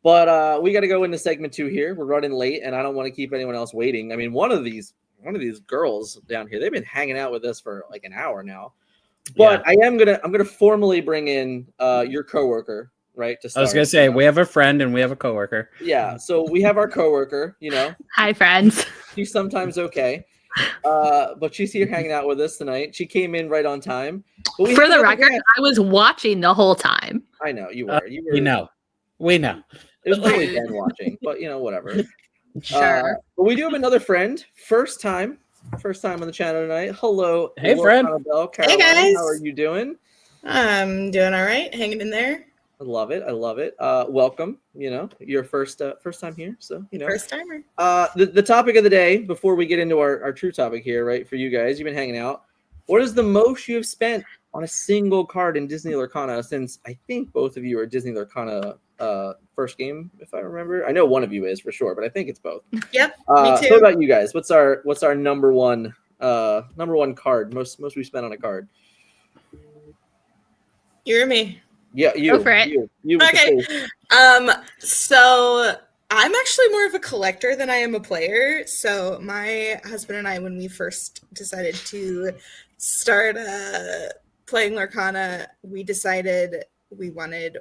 But we got to go into segment 2 here. We're running late, and I don't want to keep anyone else waiting. I mean, one of these girls down here, they've been hanging out with us for like an hour now. But yeah. I'm gonna formally bring in your coworker, right? To start. I was gonna say we have a friend and we have a coworker. Yeah, so we have our coworker. Hi, friends. She's sometimes okay, but she's here hanging out with us tonight. She came in right on time. For the record, I was watching the whole time. I know you were. We know. It was probably Ben watching, but whatever. Sure. But we do have another friend. First time on the channel tonight. Hello. Hey, friend. Hey, guys. How are you doing? I'm doing all right. Hanging in there. I love it. Welcome. Your first time here. So, First timer. The topic of the day, before we get into our true topic here, right? For you guys, you've been hanging out. What is the most you have spent on a single card in Disney Lorcana since I think both of you are Disney Lorcana first game, if I remember? I know one of you is for sure, but I think it's both. Yep, me too. So about you guys, what's our number one card? Most we spent on a card. You or me? Yeah, you. Go for it. You okay. So I'm actually more of a collector than I am a player. So my husband and I, when we first decided to start playing Lorcana, we decided we wanted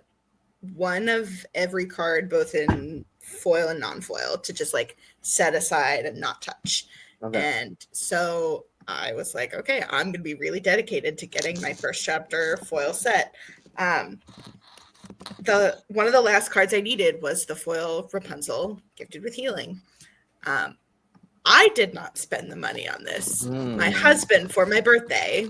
one of every card, both in foil and non-foil, to just like set aside and not touch. Okay. And so I was like, okay, I'm going to be really dedicated to getting my first chapter foil set. One of the last cards I needed was the foil Rapunzel, gifted with healing. I did not spend the money on this. My husband, for my birthday,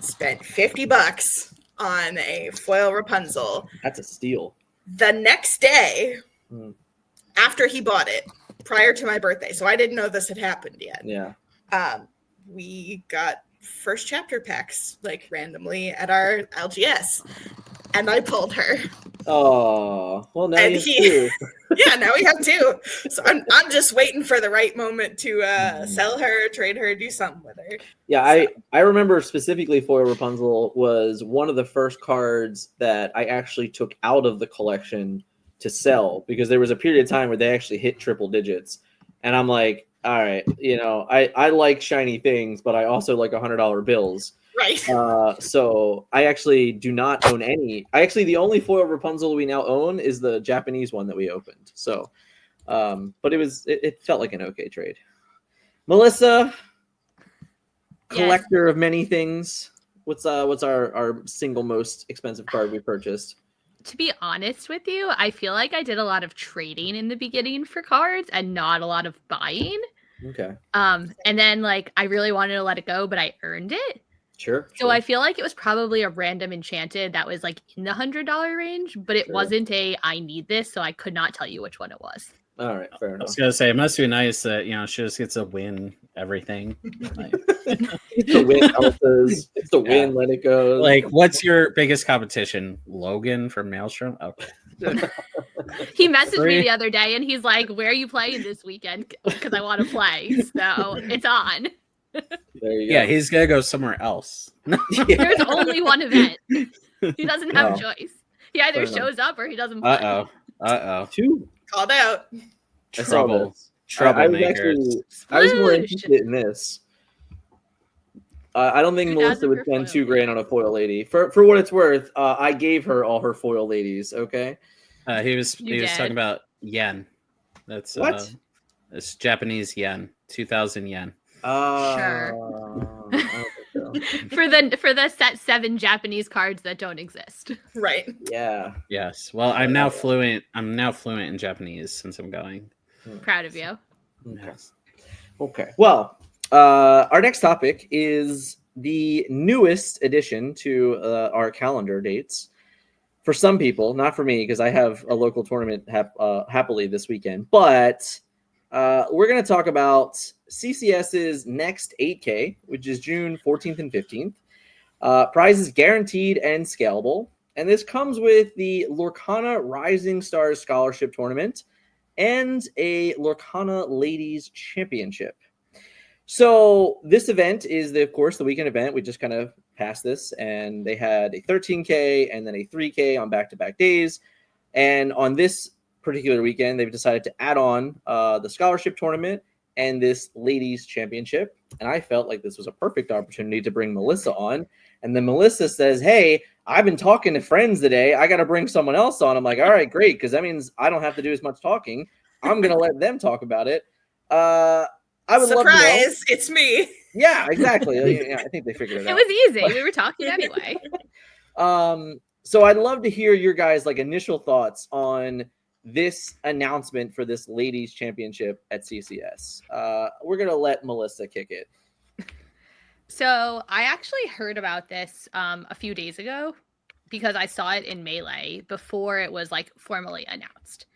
spent $50 on a foil Rapunzel. That's a steal. The next day, after he bought it, prior to my birthday, so I didn't know this had happened yet. Yeah. We got first chapter packs like randomly at our LGS, and I pulled her. Oh, well, now you have two. Yeah, now we have two. So I'm just waiting for the right moment to sell her, trade her, do something with her. Yeah, so. I remember specifically foil Rapunzel was one of the first cards that I actually took out of the collection to sell, because there was a period of time where they actually hit triple digits, and I'm like, all right, I like shiny things, but I also like $100 bills. Right. So I actually do not own any. The only foil Rapunzel we now own is the Japanese one that we opened. So, but it felt like an okay trade. Melissa, collector of many things. What's our single most expensive card we purchased? To be honest with you, I feel like I did a lot of trading in the beginning for cards and not a lot of buying. Okay. And then I really wanted to let it go, but I earned it. Sure. So I feel like it was probably a random enchanted that was in the $100 range, but it wasn't I need this, so I could not tell you which one it was. All right, fair enough. I was gonna say it must be nice that she just gets to win everything. It's to win Elsa's. It's to win Let It Go. What's your biggest competition? Logan from Maelstrom? Okay. He messaged me the other day and he's like, "Where are you playing this weekend? Because I want to play." So it's on. There you go. Yeah, he's gonna go somewhere else. There's only one event. He doesn't have a choice. He either shows up or he doesn't play. Uh oh. Two. Called out. Trouble. I was more interested in this. I don't think Melissa would spend $2,000 on a foil lady. For what it's worth, I gave her all her foil ladies. Okay. He was talking about yen. That's what? It's Japanese yen, 2,000 yen. Sure. For the set 7 Japanese cards that don't exist. Right. Yeah. Yes. Well, I'm now fluent in Japanese since I'm going. Proud of you. Yes. Okay. Well, our next topic is the newest addition to our calendar dates. For some people, not for me, because I have a local tournament happily this weekend. But we're going to talk about CCS's next 8K, which is June 14th and 15th. Prizes guaranteed and scalable. And this comes with the Lorcana Rising Stars Scholarship Tournament and a Lorcana Ladies Championship. So this event is, of course, the weekend event. We just kind of passed this, and they had a 13K and then a 3K on back-to-back days. And on this particular weekend, they've decided to add on the scholarship tournament and this ladies championship. And I felt like this was a perfect opportunity to bring Melissa on. And then Melissa says, hey, I've been talking to friends today. I got to bring someone else on. I'm like, all right, great. Because that means I don't have to do as much talking. I'm going to let them talk about it. I would love to know. It's me. Yeah, exactly. I think they figured it out. It was easy. We were talking anyway. So I'd love to hear your guys' like initial thoughts on this announcement for this ladies championship at CCS. We're gonna let Melissa kick it. So I actually heard about this a few days ago because I saw it in Melee before it was like formally announced.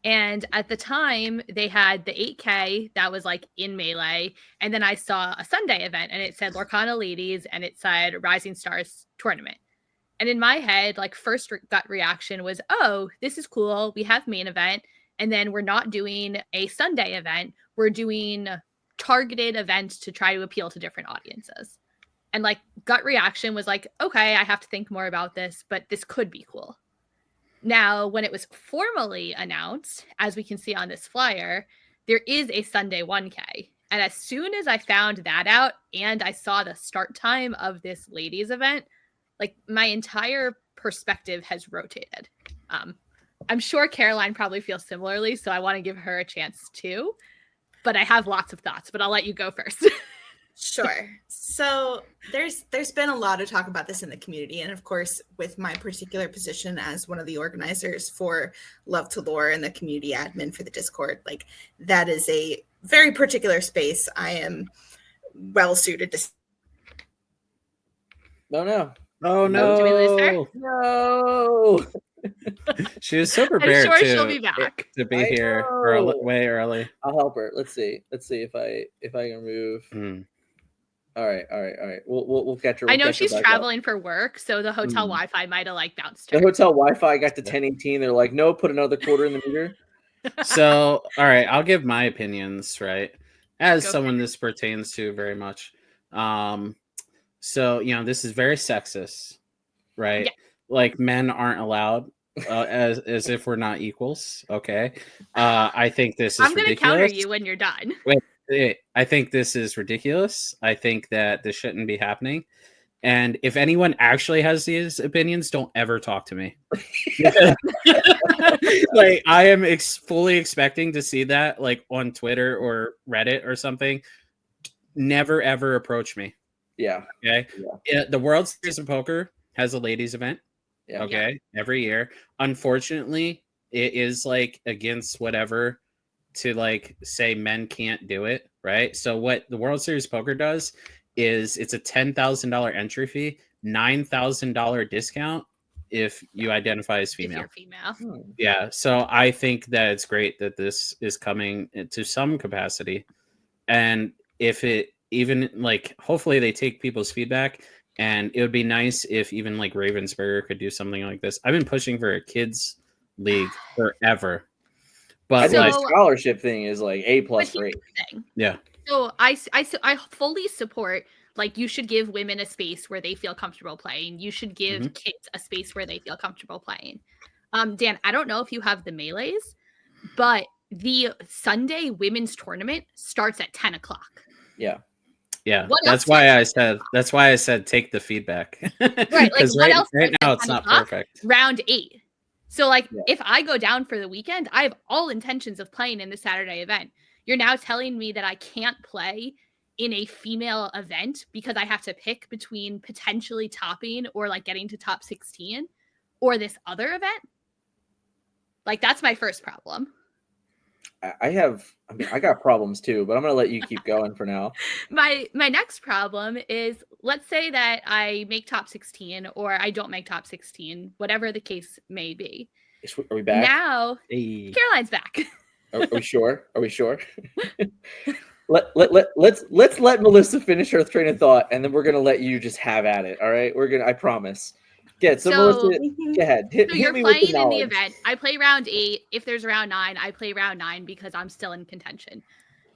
And at the time they had the 8K that was like in Melee. And then I saw a Sunday event and it said Lorcana Ladies and it said Rising Stars Tournament. And in my head, like first gut reaction was, oh, this is cool. We have main event. And then we're not doing a Sunday event. We're doing targeted events to try to appeal to different audiences. And like gut reaction was like, okay, I have to think more about this, but this could be cool. Now, when it was formally announced, as we can see on this flyer, there is a Sunday 1K. And as soon as I found that out and I saw the start time of this ladies event, like my entire perspective has rotated. I'm sure Caroline probably feels similarly, so I want to give her a chance too. But I have lots of thoughts, but I'll let you go first. Sure. So there's been a lot of talk about this in the community. And of course, with my particular position as one of the organizers for Love to Lore and the community admin for the Discord, like that is a very particular space I am well suited to. No. Oh no! Did we lose her? No. She was so prepared I'm sure she'll be back. to be I here know. way early. I'll help her. Let's see if I can move. All right. We'll catch her. I know she's traveling for work, so the hotel Wi-Fi might have like bounced her. The hotel Wi-Fi got to 1018. They're like, no, put another quarter in the meter. So, all right, I'll give my opinions, right? As Go someone this pertains to very much. So, this is very sexist, right? Yeah. Like men aren't allowed as if we're not equals. Okay. I think this is I'm going to ridiculous. counter you when you're done. Wait, I think this is ridiculous. I think that this shouldn't be happening. And if anyone actually has these opinions, don't ever talk to me. Like I am fully expecting to see that like on Twitter or Reddit or something. Never ever approach me. Yeah. Okay. Yeah. The World Series of Poker has a ladies event. Yeah. Okay. Every year. Unfortunately, it is like against whatever to like say men can't do it. Right. So what the World Series of Poker does is it's a $10,000 entry fee, $9,000 discount if you identify as female. If you're female. Yeah. So I think that it's great that this is coming to some capacity. And if it even like, hopefully they take people's feedback, and it would be nice if even like Ravensburger could do something like this. I've been pushing for a kids league forever. But I think the scholarship thing is like A+ rate. Yeah. So I fully support, like, you should give women a space where they feel comfortable playing. You should give kids a space where they feel comfortable playing. Dan, I don't know if you have the melees, but the Sunday women's tournament starts at 10 o'clock. Yeah. Yeah. That's why I said take the feedback. Right. Like right now it's not perfect. Round 8. So like if I go down for the weekend, I have all intentions of playing in the Saturday event. You're now telling me that I can't play in a female event because I have to pick between potentially topping or like getting to top 16 or this other event? Like that's my first problem. I got problems too, but I'm going to let you keep going for now. My next problem is, let's say that I make top 16 or I don't make top 16, whatever the case may be. Are we back? Now, Caroline's back. Are we sure? Let's let Melissa finish her train of thought, and then we're going to let you just have at it. All right? I promise. So Melissa, go ahead. Hit you're me playing with the in the event. I play round 8. If there's round 9, I play round 9 because I'm still in contention.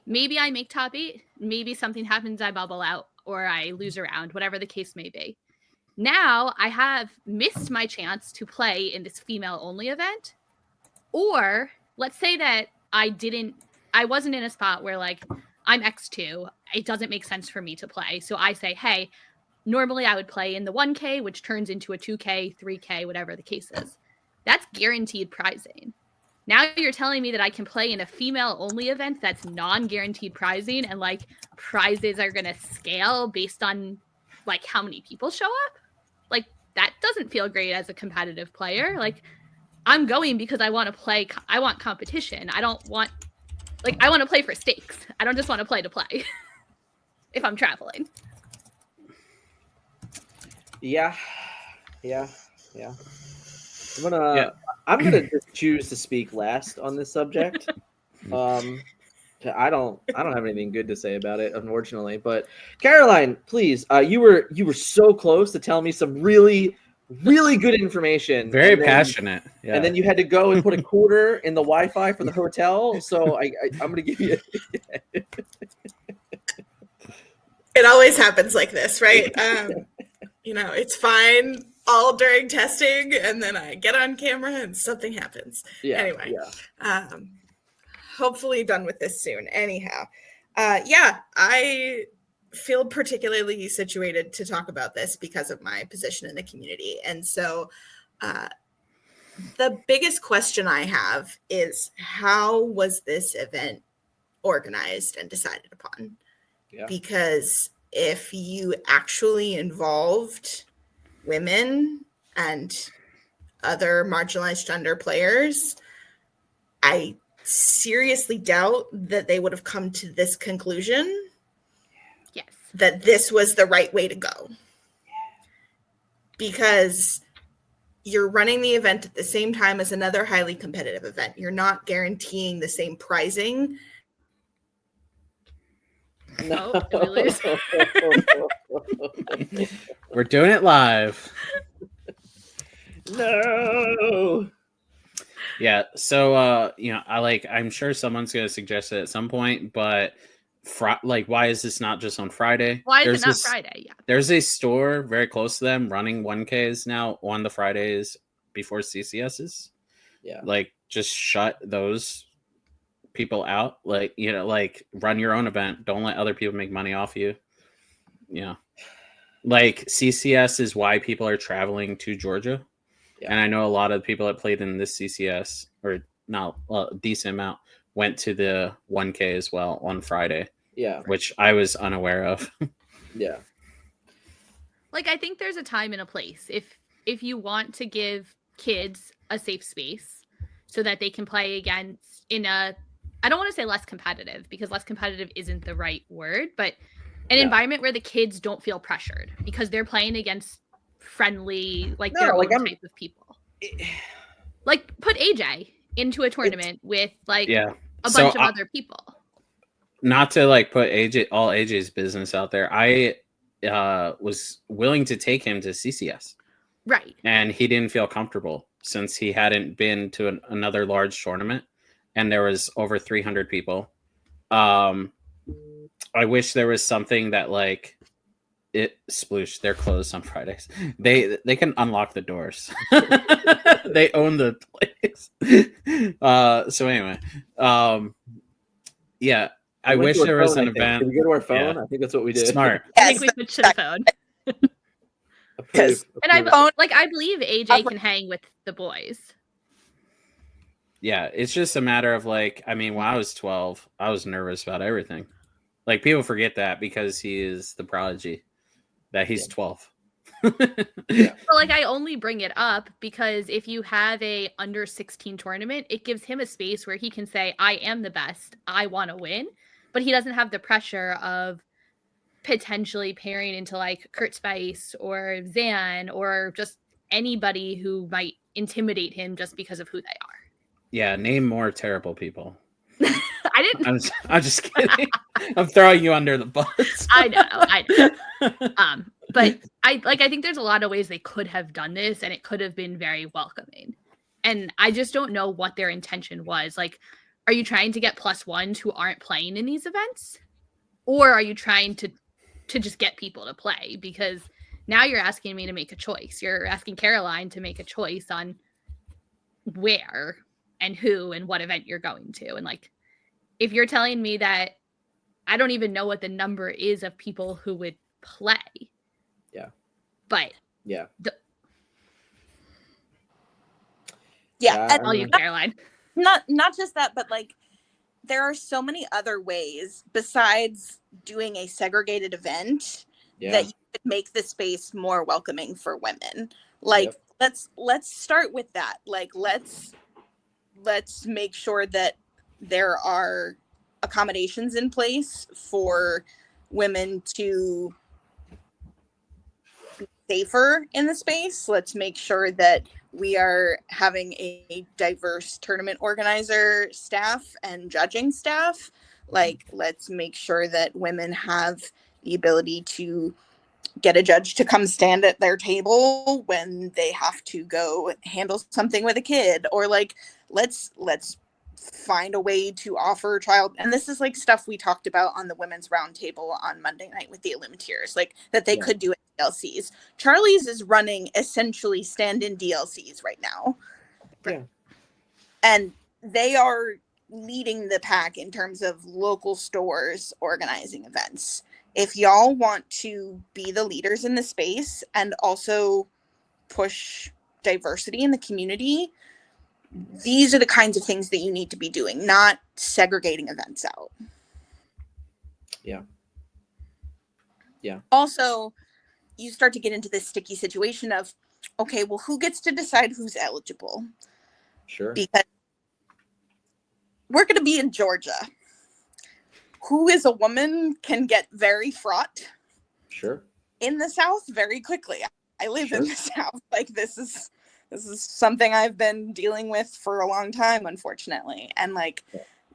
Maybe I make top 8. Maybe something happens, I bubble out, or I lose a round, whatever the case may be. Now I have missed my chance to play in this female-only event. Or let's say that I wasn't in a spot where like I'm X2. It doesn't make sense for me to play. So I say, hey, normally I would play in the 1K, which turns into a 2K, 3K, whatever the case is. That's guaranteed prizing. Now you're telling me that I can play in a female-only event that's non-guaranteed prizing, and like prizes are going to scale based on like how many people show up? Like that doesn't feel great as a competitive player. Like I'm going because I want to play. I want competition. I want to play for stakes. I don't just want to play if I'm traveling. Yeah. I'm gonna just choose to speak last on this subject. I don't have anything good to say about it, unfortunately. But Caroline, please, you were so close to tell me some really, really good information. Very passionate. Yeah. And then you had to go and put a quarter in the Wi-Fi for the hotel. So I'm gonna give you. It always happens like this, right? It's fine all during testing, and then I get on camera and something happens. Anyway, hopefully done with this soon. Anyhow, I feel particularly situated to talk about this because of my position in the community. And so the biggest question I have is, how was this event organized and decided upon? Yeah. Because if you actually involved women and other marginalized gender players, I seriously doubt that they would have come to this conclusion. Yes. That this was the right way to go. Because you're running the event at the same time as another highly competitive event. You're not guaranteeing the same prizing. No, did we lose? We're doing it live. No. Yeah, so I'm sure someone's gonna suggest it at some point, but why is this not just on Friday? Why is it not Friday? Yeah. There's a store very close to them running 1Ks now on the Fridays before CCSs. Yeah. Like, just shut those people out. Like, run your own event. Don't let other people make money off you. Yeah. Like, CCS is why people are traveling to Georgia. Yeah. And I know a lot of people that played in this CCS, or not a decent amount, went to the 1K as well on Friday. Yeah. Which I was unaware of. Yeah. Like, I think there's a time and a place. If you want to give kids a safe space so that they can play against I don't want to say less competitive, because less competitive isn't the right word, but an environment where the kids don't feel pressured because they're playing against friendly, their own type of people. Like, put AJ into a tournament with a bunch of other people. Not to put all AJ's business out there. I was willing to take him to CCS. Right. And he didn't feel comfortable since he hadn't been to another large tournament, and there was over 300 people. I wish there was something that sploosh. They're closed on Fridays. They can unlock the doors. They own the place. So anyway, yeah. I wish there was an event. Did we go to our phone? Yeah. I think that's what we did. Smart. I think we switched to the phone. And I believe AJ can hang with the boys. Yeah, it's just a matter of when I was 12, I was nervous about everything. People forget that because he is the prodigy, that he's 12. Yeah. But I only bring it up because if you have a under 16 tournament, it gives him a space where he can say, I am the best, I want to win. But he doesn't have the pressure of potentially pairing into Kurt Spice or Zan or just anybody who might intimidate him just because of who they are. Yeah, name more terrible people. I didn't. I'm just kidding. I'm throwing you under the bus. I know. But I think there's a lot of ways they could have done this, and it could have been very welcoming. And I just don't know what their intention was. Are you trying to get +1s who aren't playing in these events? Or are you trying to just get people to play? Because now you're asking me to make a choice. You're asking Caroline to make a choice on where and who and what event you're going to. And like, if you're telling me that I don't even know what the number is of people who would play. Yeah. But yeah. Yeah. All you, Caroline. Not just that, but like there are so many other ways besides doing a segregated event that you could make the space more welcoming for women. Like let's start with that. Like let's make sure that there are accommodations in place for women to be safer in the space. Let's make sure that we are having a diverse tournament organizer staff and judging staff. Like, let's make sure that women have the ability to get a judge to come stand at their table when they have to go handle something with a kid, or like, let's find a way to offer trial. And this is like stuff we talked about on the women's roundtable on Monday night with the Illuminators, like that they could do in DLCs. Charlie's is running essentially stand-in DLCs right now. Yeah. And they are leading the pack in terms of local stores organizing events. If y'all want to be the leaders in the space and also push diversity in the community, these are the kinds of things that you need to be doing, not segregating events out. Yeah. Yeah. Also, you start to get into this sticky situation of, okay, well, who gets to decide who's eligible? Sure. Because we're going to be in Georgia. Who is a woman can get very fraught. Sure. In the South very quickly. I live in the South. Like this is something I've been dealing with for a long time, unfortunately. And like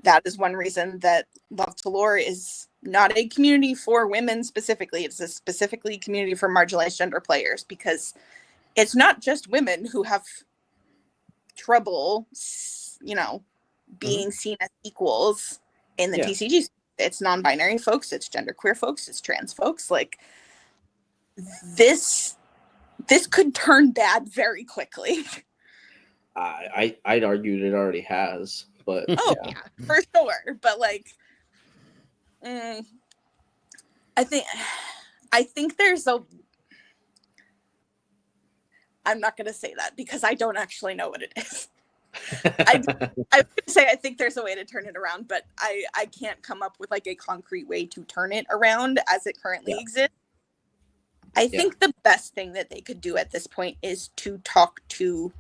that is one reason that Love to Lore is not a community for women specifically. It's a specifically community for marginalized gender players, because it's not just women who have trouble, being seen as equals in the TCG. It's non-binary folks, it's genderqueer folks, it's trans folks. Like this could turn bad very quickly. I'd argue it already has, but for sure. But like, I think there's a. I'm not going to say that because I don't actually know what it is. I would say I think there's a way to turn it around, but I can't come up with like a concrete way to turn it around as it currently exists. I think the best thing that they could do at this point is to talk to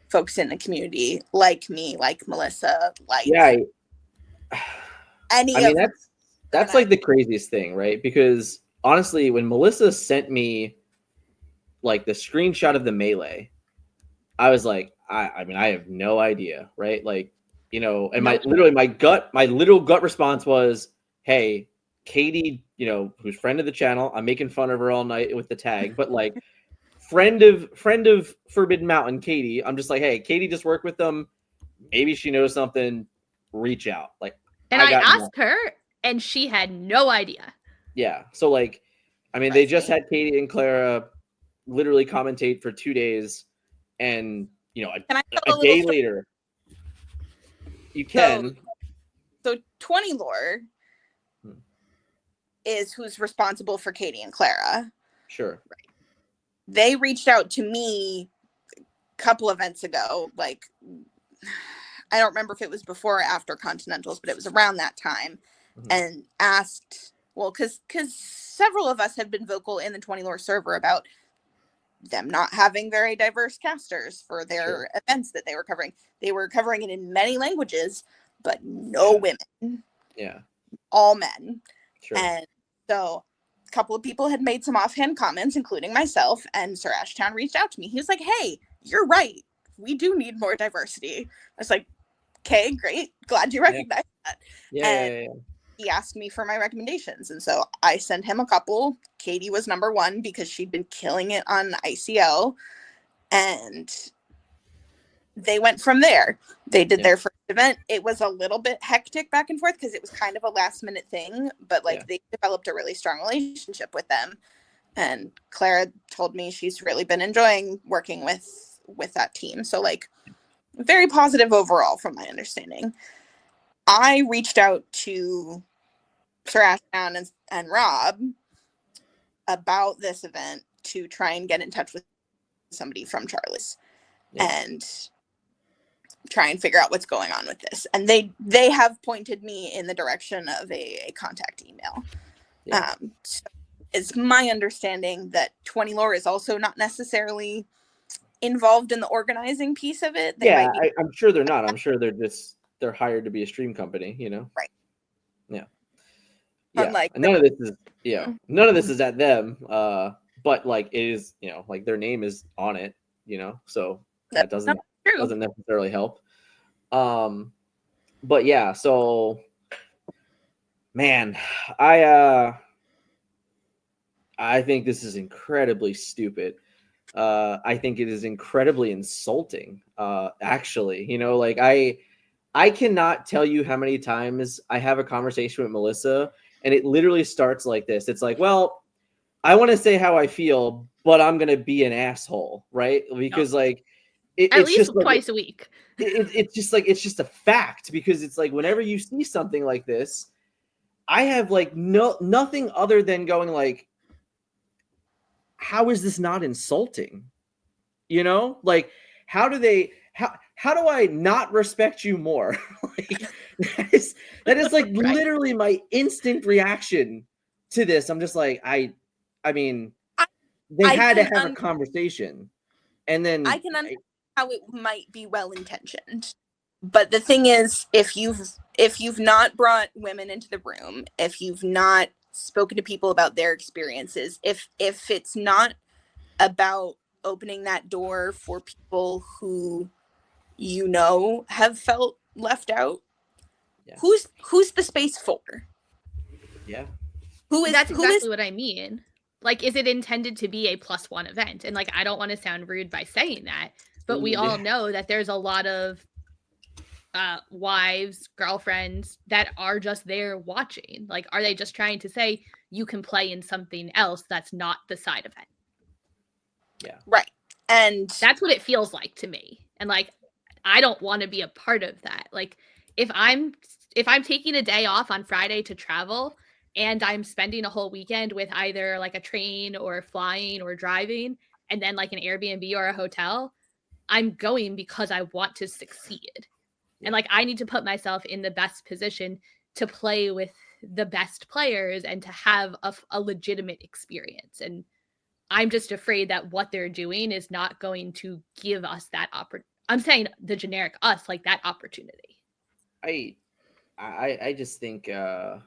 folks in the community, like me, like Melissa, like that's like the craziest thing, right? Because honestly, when Melissa sent me like the screenshot of the melee, I was like, I mean, I have no idea, right? Like, and my literal gut response was, hey, Katie, who's friend of the channel, I'm making fun of her all night with the tag, but like friend of Forbidden Mountain, Katie, I'm just like, hey, Katie just worked with them, maybe she knows something, reach out. Like, and I asked her and she had no idea. Yeah, so like, I mean, they just had Katie and Clara literally commentate for 2 days, and a day later, you can. So 20 Lore is who's responsible for Katie and Clara. Sure. Right. They reached out to me a couple events ago. Like, I don't remember if it was before or after Continentals, but it was around that time, and asked, well, because several of us had been vocal in the 20 Lore server about them not having very diverse casters for their events that they were covering. They were covering it in many languages, but no women. Yeah. All men. Sure. And so a couple of people had made some offhand comments, including myself, and Sir Ashtown reached out to me. He was like, hey, you're right. We do need more diversity. I was like, okay, great. Glad you recognize that. Yeah. He asked me for my recommendations, and so I sent him a couple. Katie was number one because she'd been killing it on ICO, and they went from there. They did their first event. It was a little bit hectic back and forth because it was kind of a last minute thing, but like they developed a really strong relationship with them. And Clara told me she's really been enjoying working with that team. So like, very positive overall from my understanding. I reached out to Sir Ashdown and Rob about this event to try and get in touch with somebody from Charlie's and try and figure out what's going on with this. And they have pointed me in the direction of a contact email. So it's my understanding that 20 Lore is also not necessarily involved in the organizing piece of it. I'm sure they're not. I'm sure they're hired to be a stream company, you know? Right. Yeah. Unlike none of this is at them. But like it is, you know, like their name is on it, you know, so that doesn't necessarily help. But yeah, so man, I think this is incredibly stupid. I think it is incredibly insulting. Actually, you know, like I cannot tell you how many times I have a conversation with Melissa and it literally starts like this. It's like, well, I want to say how I feel, but I'm going to be an asshole, right? Because like at least just twice a week. It's just like, it's just a fact, because it's like, whenever you see something like this, I have like nothing other than going like, how is this not insulting? You know, like how do I not respect you more? Like that is like literally my instinct reaction to this. I'm just like, I mean, they had to have a conversation, and then I can understand how it might be well intentioned, but the thing is, if you've not brought women into the room, if you've not spoken to people about their experiences, if it's not about opening that door for people who you know have felt left out, who's the space for? Yeah, that's exactly what I mean. Like, is it intended to be a +1 event? And like, I don't want to sound rude by saying that, but we all know that there's a lot of wives, girlfriends that are just there watching. Like, are they just trying to say you can play in something else that's not the side event? Yeah. Right. And that's what it feels like to me. And like, I don't want to be a part of that. Like, if I'm taking a day off on Friday to travel and I'm spending a whole weekend with either like a train or flying or driving and then like an Airbnb or a hotel, I'm going because I want to succeed. And like, I need to put myself in the best position to play with the best players and to have a legitimate experience. And I'm just afraid that what they're doing is not going to give us that opportunity. I'm saying the generic us, like that opportunity. I just think, and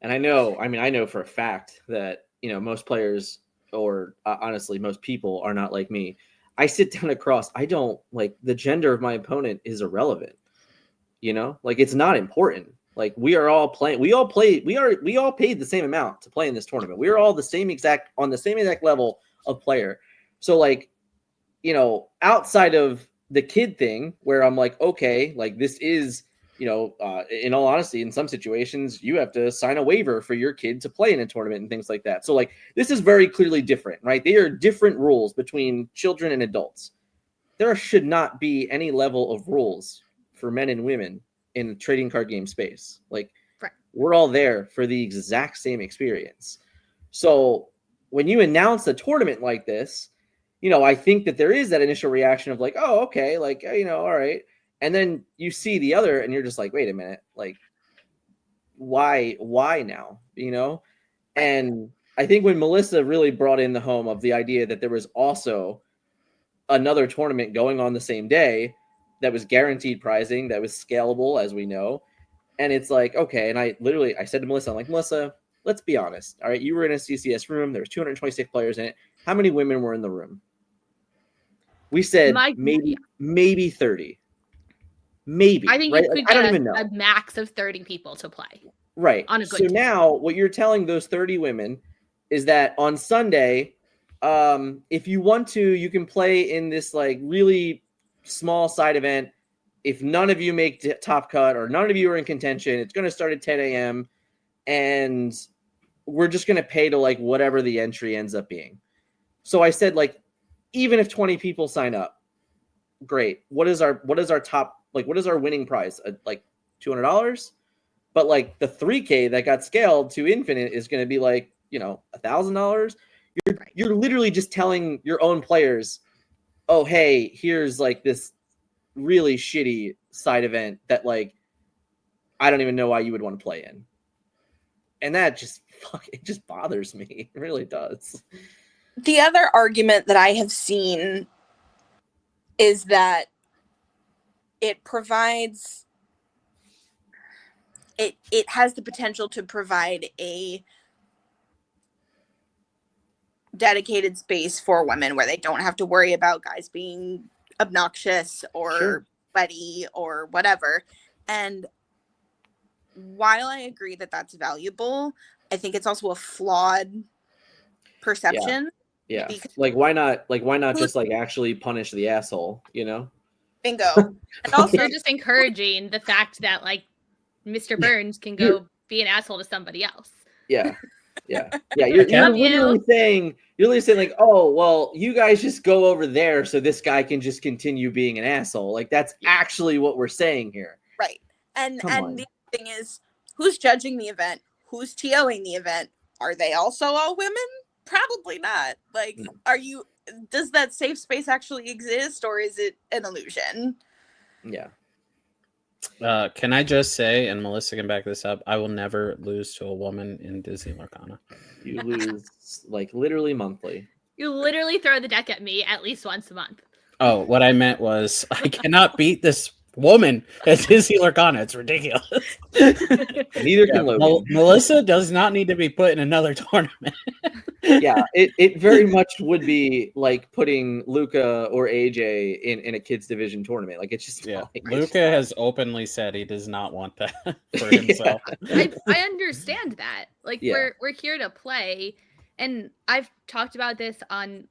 I know for a fact that, you know, most players, or honestly, most people are not like me. I sit down across, I don't like, the gender of my opponent is irrelevant. You know, like it's not important. Like we all paid the same amount to play in this tournament. We are all on the same exact level of player. So like, you know, outside of the kid thing where I'm like, okay, like this is, you know, in all honesty, in some situations you have to sign a waiver for your kid to play in a tournament and things like that. So like, this is very clearly different, right? They are different rules between children and adults. There should not be any level of rules for men and women in the trading card game space. Like, we're all there for the exact same experience. So when you announce a tournament like this, you know, I think that there is that initial reaction of like, oh, okay, like, you know, all right. And then you see the other and you're just like, wait a minute, like, why now, you know? And I think when Melissa really brought in the home of the idea that there was also another tournament going on the same day that was guaranteed prizing, that was scalable, as we know. And it's like, okay. And I said to Melissa, I'm like, Melissa, let's be honest. All right. You were in a CCS room. There was 226 players in it. How many women were in the room? We said maybe 30. Maybe. I think right? you could I don't get even know. A max of 30 people to play. Right. On a good so team. Now what you're telling those 30 women is that on Sunday, if you want to, you can play in this like really small side event. If none of you make top cut or none of you are in contention, it's going to start at 10 a.m. and we're just going to pay to like whatever the entry ends up being. So I said, like, even if 20 people sign up, great. What is our top, like, what is our winning prize? Like $200? But like the 3K that got scaled to infinite is going to be like, you know, $1,000. You're literally just telling your own players, oh, hey, here's like this really shitty side event that like I don't even know why you would want to play in. And that just it just bothers me. It really does. The other argument that I have seen is that it provides it has the potential to provide a dedicated space for women where they don't have to worry about guys being obnoxious or sweaty or whatever. And while I agree that that's valuable, I think it's also a flawed perception. Yeah. Like why not just like actually punish the asshole, you know? Bingo. And also you're just encouraging the fact that like Mr. Burns can go be an asshole to somebody else. Yeah. You're literally saying like, oh well, you guys just go over there so this guy can just continue being an asshole. Like that's actually what we're saying here. Right. And the thing is, who's judging the event? Who's TOing the event? Are they also all women? Probably not. Like, does that safe space actually exist, or is it an illusion? Yeah. Can I just say, and Melissa can back this up, I will never lose to a woman in Disney Lorcana. You lose like literally monthly. You literally throw the deck at me at least once a month. Oh, what I meant was I cannot beat this woman at Disney Lorcana. It's ridiculous. Neither can Logan. Melissa does not need to be put in another tournament. Yeah, it very much would be like putting Luca or AJ in a kids division tournament. Like it's just Luca has openly said he does not want that for himself. I understand that. Like we're here to play. And I've talked about this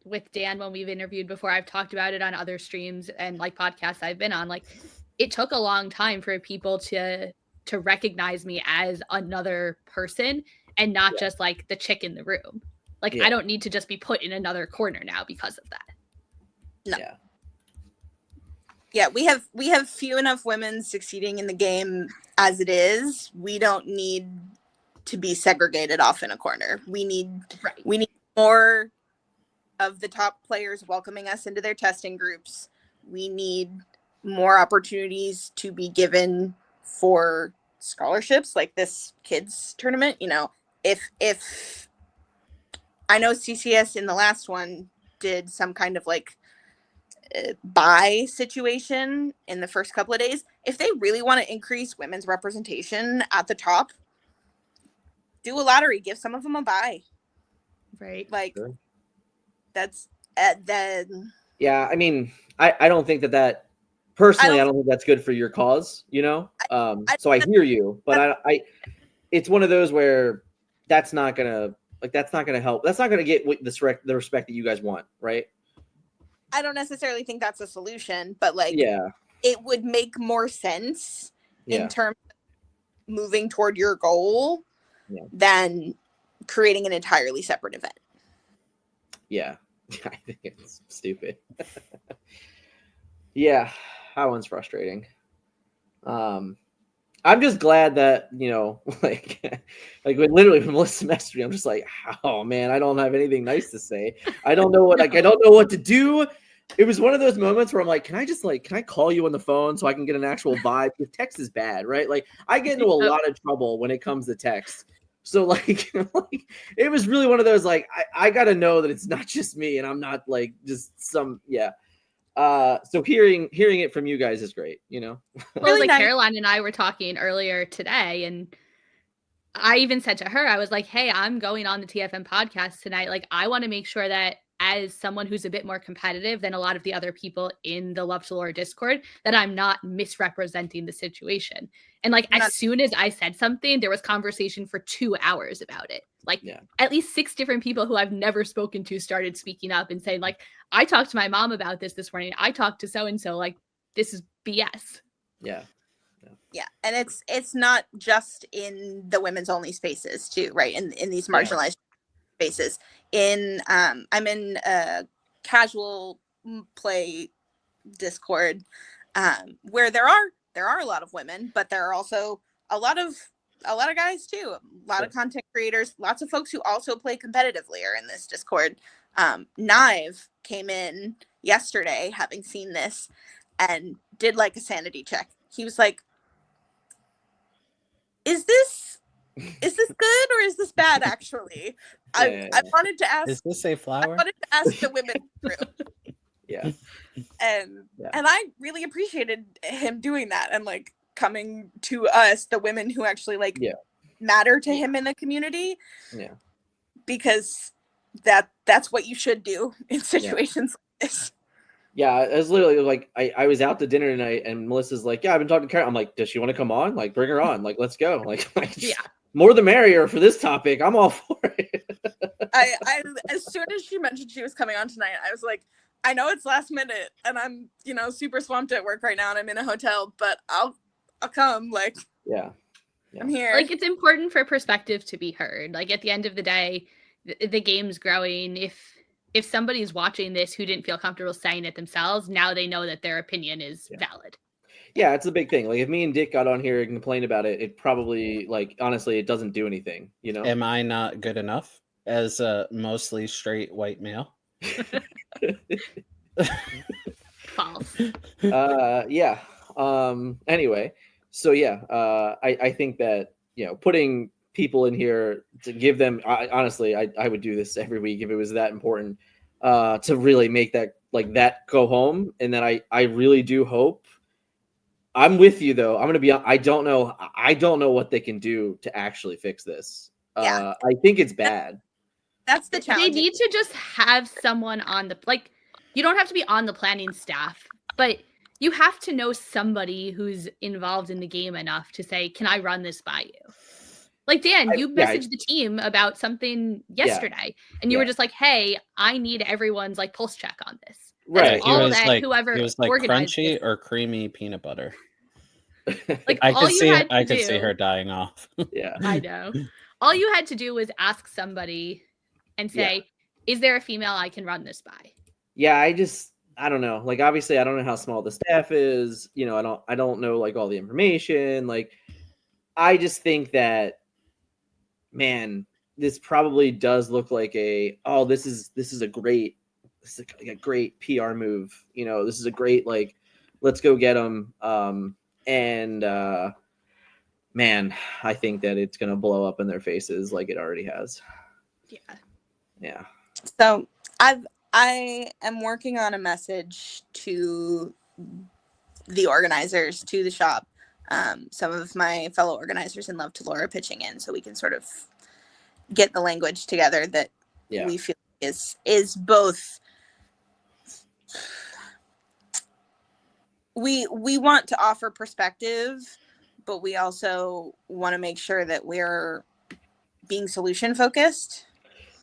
with Dan when we've interviewed before. I've talked about it on other streams and like podcasts I've been on. Like it took a long time for people to recognize me as another person and not just like the chick in the room. Like I don't need to just be put in another corner now because of that. No. Yeah, we have few enough women succeeding in the game as it is. We don't need to be segregated off in a corner. We need more of the top players welcoming us into their testing groups. We need more opportunities to be given for scholarships like this kids tournament. You know, if I know CCS in the last one did some kind of like buy situation in the first couple of days. If they really want to increase women's representation at the top, do a lottery, give some of them a buy. Right. Like that's then. Yeah, I mean, I don't think that personally, I don't think that's good for your cause, you know? So I hear you, but I it's one of those where that's not gonna help. That's not gonna get the respect that you guys want, right? I don't necessarily think that's a solution, but like, it would make more sense in terms of moving toward your goal than creating an entirely separate event. Yeah, I think it's stupid. Yeah, that one's frustrating. I'm just glad that, you know, like when Melissa messaged me, I'm just like, oh man, I don't have anything nice to say. I don't know what I don't know what to do. It was one of those moments where I'm like, can I call you on the phone so I can get an actual vibe? Because text is bad, right? Like I get into a lot of trouble when it comes to text. So like it was really one of those, like, I got to know that it's not just me and I'm not like just some, so hearing it from you guys is great, you know. Well, like Caroline and I were talking earlier today, and I even said to her, I was like, hey, I'm going on the TFM podcast tonight. Like, I want to make sure that as someone who's a bit more competitive than a lot of the other people in the Love to Lore Discord, that I'm not misrepresenting the situation. And like, as soon as I said something, there was conversation for 2 hours about it. Like at least 6 different people who I've never spoken to started speaking up and saying like, I talked to my mom about this morning. I talked to so-and-so, like this is BS. Yeah. And it's not just in the women's only spaces too, right? In these marginalized spaces. I'm in a casual play Discord, where there are a lot of women, but there are also a lot of guys too. A lot of content creators, lots of folks who also play competitively are in this Discord. Knive came in yesterday, having seen this, and did like a sanity check. He was like, "Is this good or is this bad?" Actually, I wanted to ask. Is this a flower? I wanted to ask the women in the room. Yeah. And I really appreciated him doing that and like coming to us, the women who actually like matter to him in the community. Yeah. Because that's what you should do in situations like this. Yeah, it was literally like I was out to dinner tonight and Melissa's like, yeah, I've been talking to Karen. I'm like, does she want to come on? Like, bring her on. Like, let's go. Like more the merrier for this topic. I'm all for it. I as soon as she mentioned she was coming on tonight, I was like, I know it's last minute and I'm, super swamped at work right now and I'm in a hotel, but I'll come. Like, I'm here. Like, it's important for perspective to be heard. Like, at the end of the day, the game's growing. If somebody's watching this who didn't feel comfortable saying it themselves, now they know that their opinion is valid. Yeah, it's a big thing. Like, if me and Dick got on here and complained about it, it probably, like, honestly, it doesn't do anything, Am I not good enough as a mostly straight white male? False. Yeah. Anyway, so I think that, putting people in here to give them, honestly, I would do this every week if it was that important, to really make that go home. And then I really do hope. I'm with you though. I'm going to be, I don't know what they can do to actually fix this. I think it's bad. That's the challenge. They need to just have someone on the, you don't have to be on the planning staff, but you have to know somebody who's involved in the game enough to say, can I run this by you? Like, Dan, you messaged the team about something yesterday, and you were just like, hey, I need everyone's pulse check on this. Right. All that whoever it was like organized crunchy it. or creamy peanut butter. I could see her dying off. Yeah. I know. All you had to do was ask somebody and say, is there a female I can run this by? Yeah, I don't know. Like, obviously, I don't know how small the staff is. I don't know all the information. Like, I just think that, man, this probably does look like this is a great PR move. This is a great let's go get them. Man, I think that it's gonna blow up in their faces like it already has. Yeah. So I am working on a message to the organizers, to the shop. Some of my fellow organizers in Love to Lore are pitching in, so we can sort of get the language together that we feel is both. We want to offer perspective, but we also want to make sure that we're being solution focused.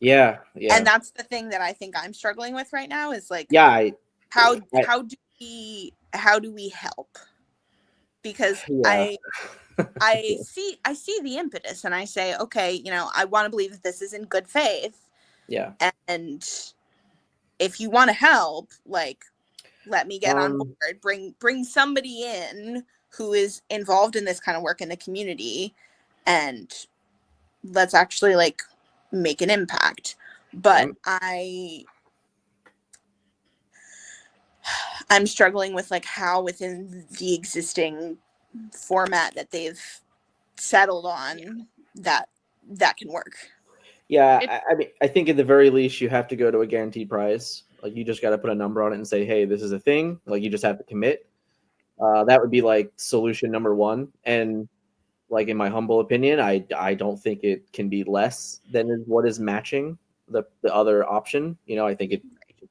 Yeah. And that's the thing that I think I'm struggling with right now is how do we help? Because I see the impetus and I say, okay, I want to believe that this is in good faith. Yeah. And if you want to help, let me get on board, bring somebody in who is involved in this kind of work in the community, and let's actually make an impact. But I'm struggling with how within the existing format that they've settled on that can work. Yeah, I mean, I think at the very least you have to go to a guaranteed prize. You just got to put a number on it and say, hey, this is a thing. You just have to commit. That would be solution number one. And in my humble opinion, I don't think it can be less than what is matching the other option. I think it's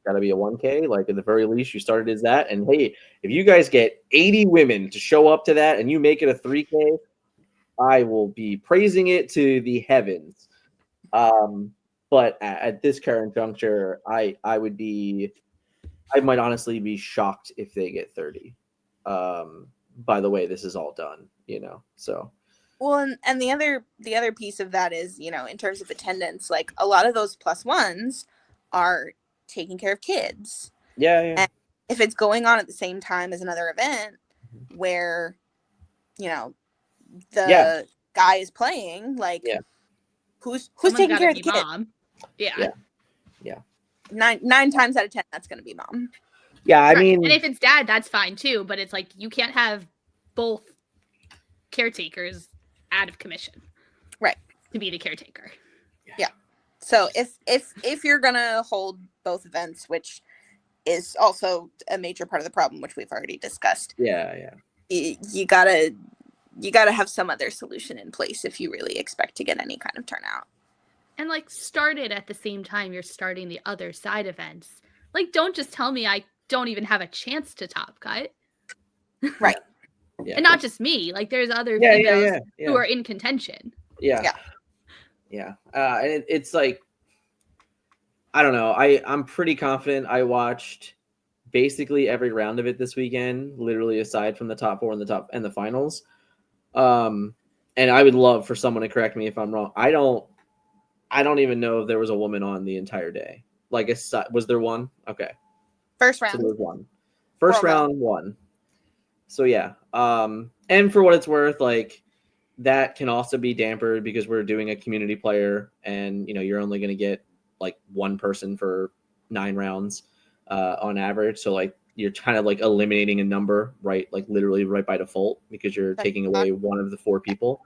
got to be a 1K. At the very least, you started as that. And hey, if you guys get 80 women to show up to that and you make it a 3K, I will be praising it to the heavens. But at this current juncture, I might honestly be shocked if they get 30. By the way, this is all done, so. Well, and the other piece of that is, in terms of attendance, a lot of those +1s are taking care of kids. Yeah. if it's going on at the same time as another event where, you know, the guy is playing, like, who's Someone's taking gotta care of be the kid? mom. Yeah. 9 times out of 10, that's going to be mom. Yeah, I Right. mean, and if it's dad, that's fine too. But it's like you can't have both caretakers out of commission, right, to be the caretaker. Yeah. So if you're gonna hold both events, which is also a major part of the problem, which we've already discussed, you gotta have some other solution in place if you really expect to get any kind of turnout. And like start it at the same time you're starting the other side events. Like, don't just tell me I don't even have a chance to top cut. Right. And not just me. Like, there's other Yeah, females who are in contention. And it's like, I don't know. I'm pretty confident. I watched basically every round of it this weekend, literally aside from the top 4 and the finals. And I would love for someone to correct me if I'm wrong. I don't even know if there was a woman on the entire day. Like, was there one? Okay. First round. So there was one. First round, one. So yeah. And for what it's worth, like, that can also be dampered because we're doing a community player, and you're only going to get like one person for 9 rounds on average. So like you're kind of like eliminating a number, right? Like literally right by default, because you're taking away one of the 4 people.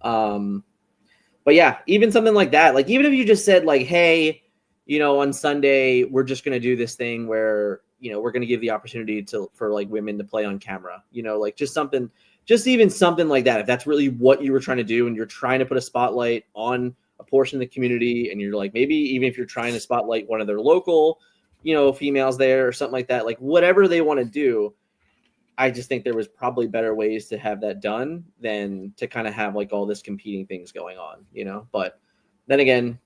But yeah, even something like that, like even if you just said like, hey, on Sunday, we're just going to do this thing where, we're going to give the opportunity for like women to play on camera, like just even something like that. If that's really what you were trying to do and you're trying to put a spotlight on a portion of the community, and you're like, maybe even if you're trying to spotlight one of their local, females there or something like that, like whatever they want to do, I just think there was probably better ways to have that done than to kind of have like all this competing things going on, but then again,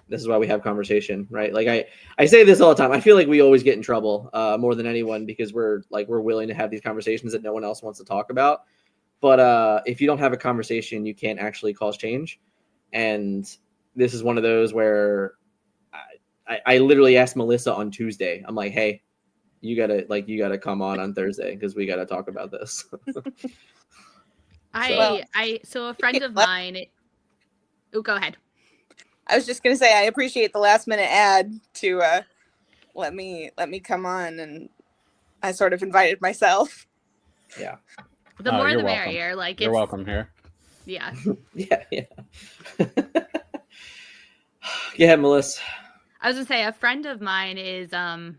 this is why we have conversation, right? Like I say this all the time. I feel like we always get in trouble more than anyone because we're willing to have these conversations that no one else wants to talk about. But if you don't have a conversation, you can't actually cause change. And this is one of those where I literally asked Melissa on Tuesday. I'm like, hey, you gotta come on Thursday because we gotta talk about this. So a friend of mine. Go ahead. I was just gonna say I appreciate the last minute ad to let me come on, and I sort of invited myself. Yeah. The more the merrier. Like, you're welcome here. Yeah. yeah. Yeah, Melissa. I was gonna say a friend of mine is they're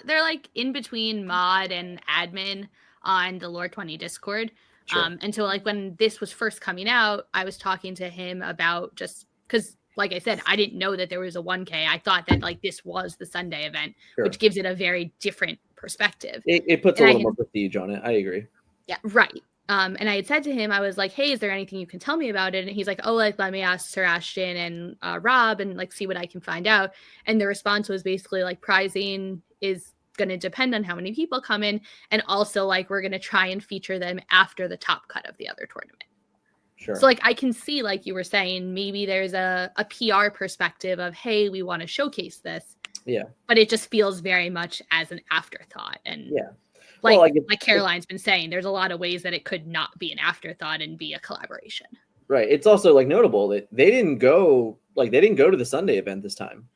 like in between mod and admin on the Lore 20 Discord. Sure. And so like when this was first coming out, I was talking to him about, just because like I said, I didn't know that there was a 1K. I thought that like this was the Sunday event, which gives it a very different perspective. It puts a little more prestige on it. I agree. Yeah, right. And I had said to him, I was like, hey, is there anything you can tell me about it? And he's like, oh, like, let me ask Sir Ashton and Rob and like see what I can find out. And the response was basically like, prizing is going to depend on how many people come in. And also like, we're going to try and feature them after the top cut of the other tournament. Sure. So like, I can see, like you were saying, maybe there's a PR perspective of, hey, we want to showcase this. Yeah. But it just feels very much as an afterthought. And yeah. Like Caroline's been saying, there's a lot of ways that it could not be an afterthought and be a collaboration. Right. It's also like notable that they didn't go to the Sunday event this time,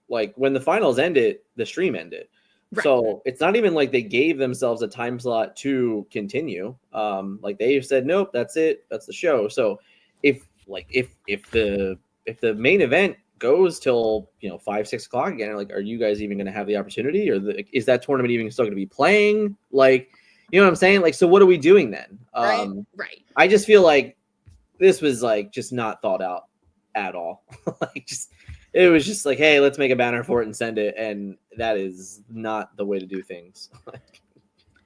like when the finals ended, the stream ended. Right. So it's not even like they gave themselves a time slot to continue. Like they said, nope, that's it. That's the show. So if the main event goes till 5-6 o'clock again, like, are you guys even going to have the opportunity, or is that tournament even still going to be playing? Like, you know what I'm saying? Like, so what are we doing then? Right. I just feel like this was like just not thought out at all. It was just like, hey, let's make a banner for it and send it, and that is not the way to do things.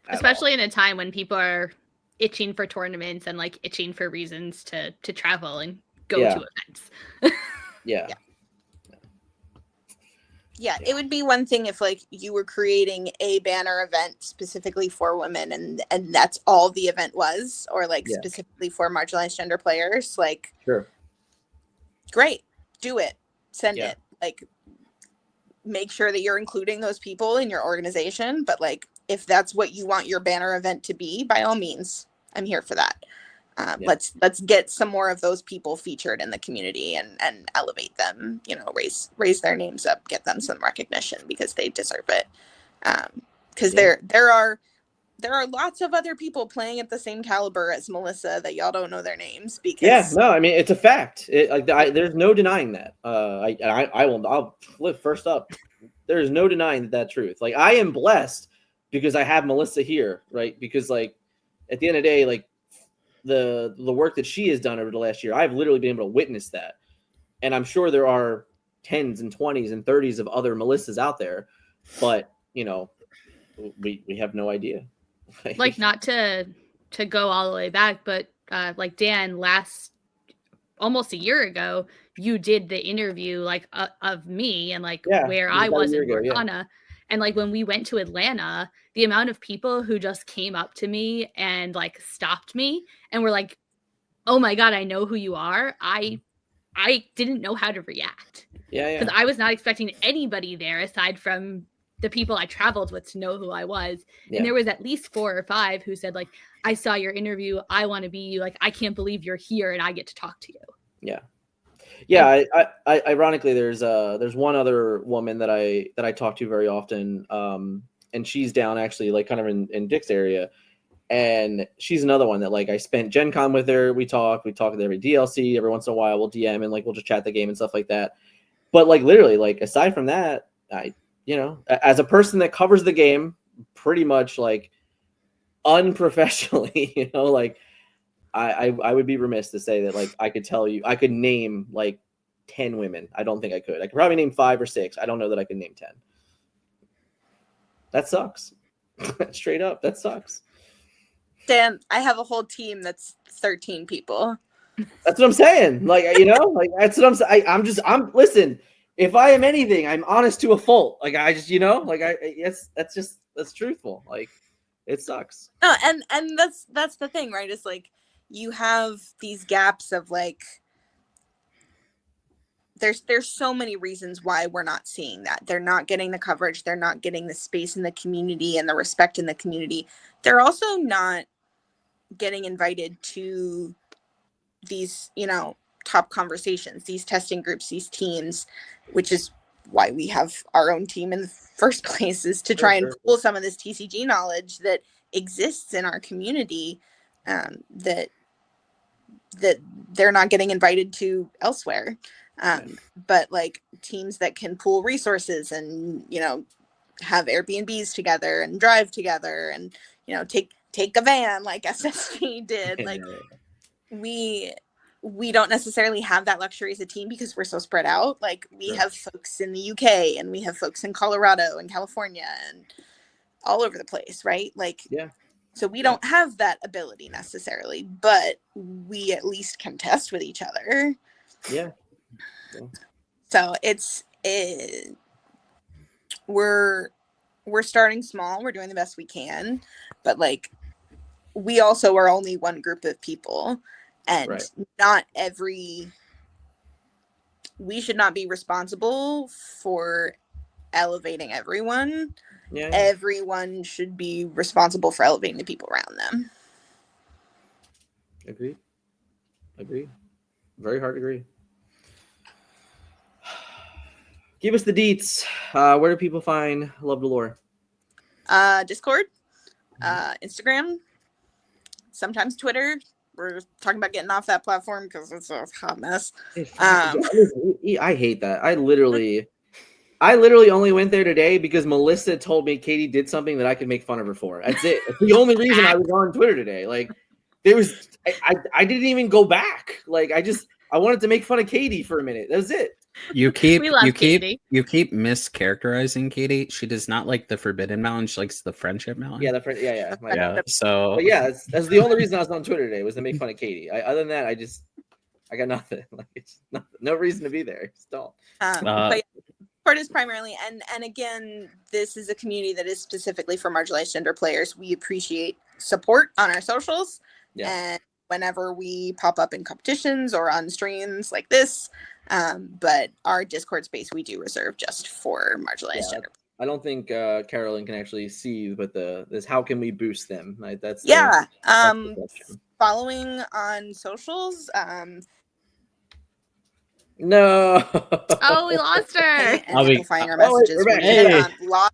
Especially in a time when people are itching for tournaments and like itching for reasons to travel and go to events. Yeah, it would be one thing if like you were creating a banner event specifically for women and that's all the event was, or like specifically for marginalized gender players. Like, sure, great, do it, send it. Like, make sure that you're including those people in your organization. But like, if that's what you want your banner event to be, by all means, I'm here for that. Let's get some more of those people featured in the community and elevate them, you know, raise their names up, get them some recognition because they deserve it. Because there are lots of other people playing at the same caliber as Melissa that y'all don't know their names because no, I mean it's a fact. There's no denying that. I'll flip first up. There's no denying that truth. Like, I am blessed because I have Melissa here, right? Because like at the end of the day, like the work that she has done over the last year, I've literally been able to witness that. And I'm sure there are 10s and 20s and 30s of other Melissas out there, but you know, we have no idea. Like, not to go all the way back, but like Dan, almost a year ago, you did the interview like of me and like where I was in Lorcana. Yeah. And like when we went to Atlanta, the amount of people who just came up to me and like stopped me and were like, "Oh my God, I know who you are." I didn't know how to react. Yeah. Because I was not expecting anybody there aside from the people I traveled with to know who I was. Yeah. And there was at least 4 or 5 who said like, "I saw your interview. I want to be you. Like, I can't believe you're here and I get to talk to you." Yeah. Yeah. I ironically, there's one other woman that I talk to very often. And she's down actually like kind of in Dick's area. And she's another one that like I spent Gen Con with her. We talk with every DLC. Every once in a while we'll DM and like we'll just chat the game and stuff like that. But like literally, like aside from that, you know, as a person that covers the game pretty much like unprofessionally, you know, like I would be remiss to say that like I could name like 10 women. I don't think I could. I could probably name 5 or 6. I don't know that I could name 10. That sucks. Straight up, that sucks. Dan, I have a whole team that's 13 people. That's what I'm saying. Like, you know, like that's what I'm saying. I'm listen, if I am anything, I'm honest to a fault. Like I just, you know, like that's truthful. Like it sucks. No, and that's the thing, right? It's like you have these gaps of like there's so many reasons why we're not seeing that. They're not getting the coverage, they're not getting the space in the community and the respect in the community. They're also not getting invited to these, you know, top conversations, these testing groups, these teams, which is why we have our own team in the first place, is to try and pull some of this TCG knowledge that exists in our community that they're not getting invited to elsewhere. But like teams that can pool resources and, you know, have Airbnbs together and drive together and, you know, take a van like SSP did. Like we don't necessarily have that luxury as a team because we're so spread out. Like we have folks in the UK and we have folks in Colorado and California and all over the place, right? Like, so we don't have that ability necessarily, but we at least can test with each other. Yeah. So we're starting small. We're doing the best we can, but like we also are only one group of people, and we should not be responsible for elevating everyone. Yeah. Everyone should be responsible for elevating the people around them. Agree. Very hard to agree. Give us the deets. Where do people find Love the Lore? Discord, Instagram, sometimes Twitter. We're talking about getting off that platform because it's a hot mess. I hate that. I literally only went there today because Melissa told me Katie did something that I could make fun of her for. That's it. It's the only reason I was on Twitter today. Like there was, I didn't even go back. Like I wanted to make fun of Katie for a minute. That's it. You keep mischaracterizing Katie. She does not like the Forbidden Mountain. She likes the Friendship Mountain. Yeah, yeah. So, but yeah, that's the only reason I was on Twitter today was to make fun of Katie. Other than that, I got nothing. Like it's no reason to be there. Just don't. But part is primarily, and again, this is a community that is specifically for marginalized gender players. We appreciate support on our socials, and whenever we pop up in competitions or on streams like this. But our Discord space we do reserve just for marginalized gender. I don't think Carolyn can actually see, but this how can we boost them? Right? That's the question. Following on socials. No. Oh, we lost her. And amplifying our messages. We're back.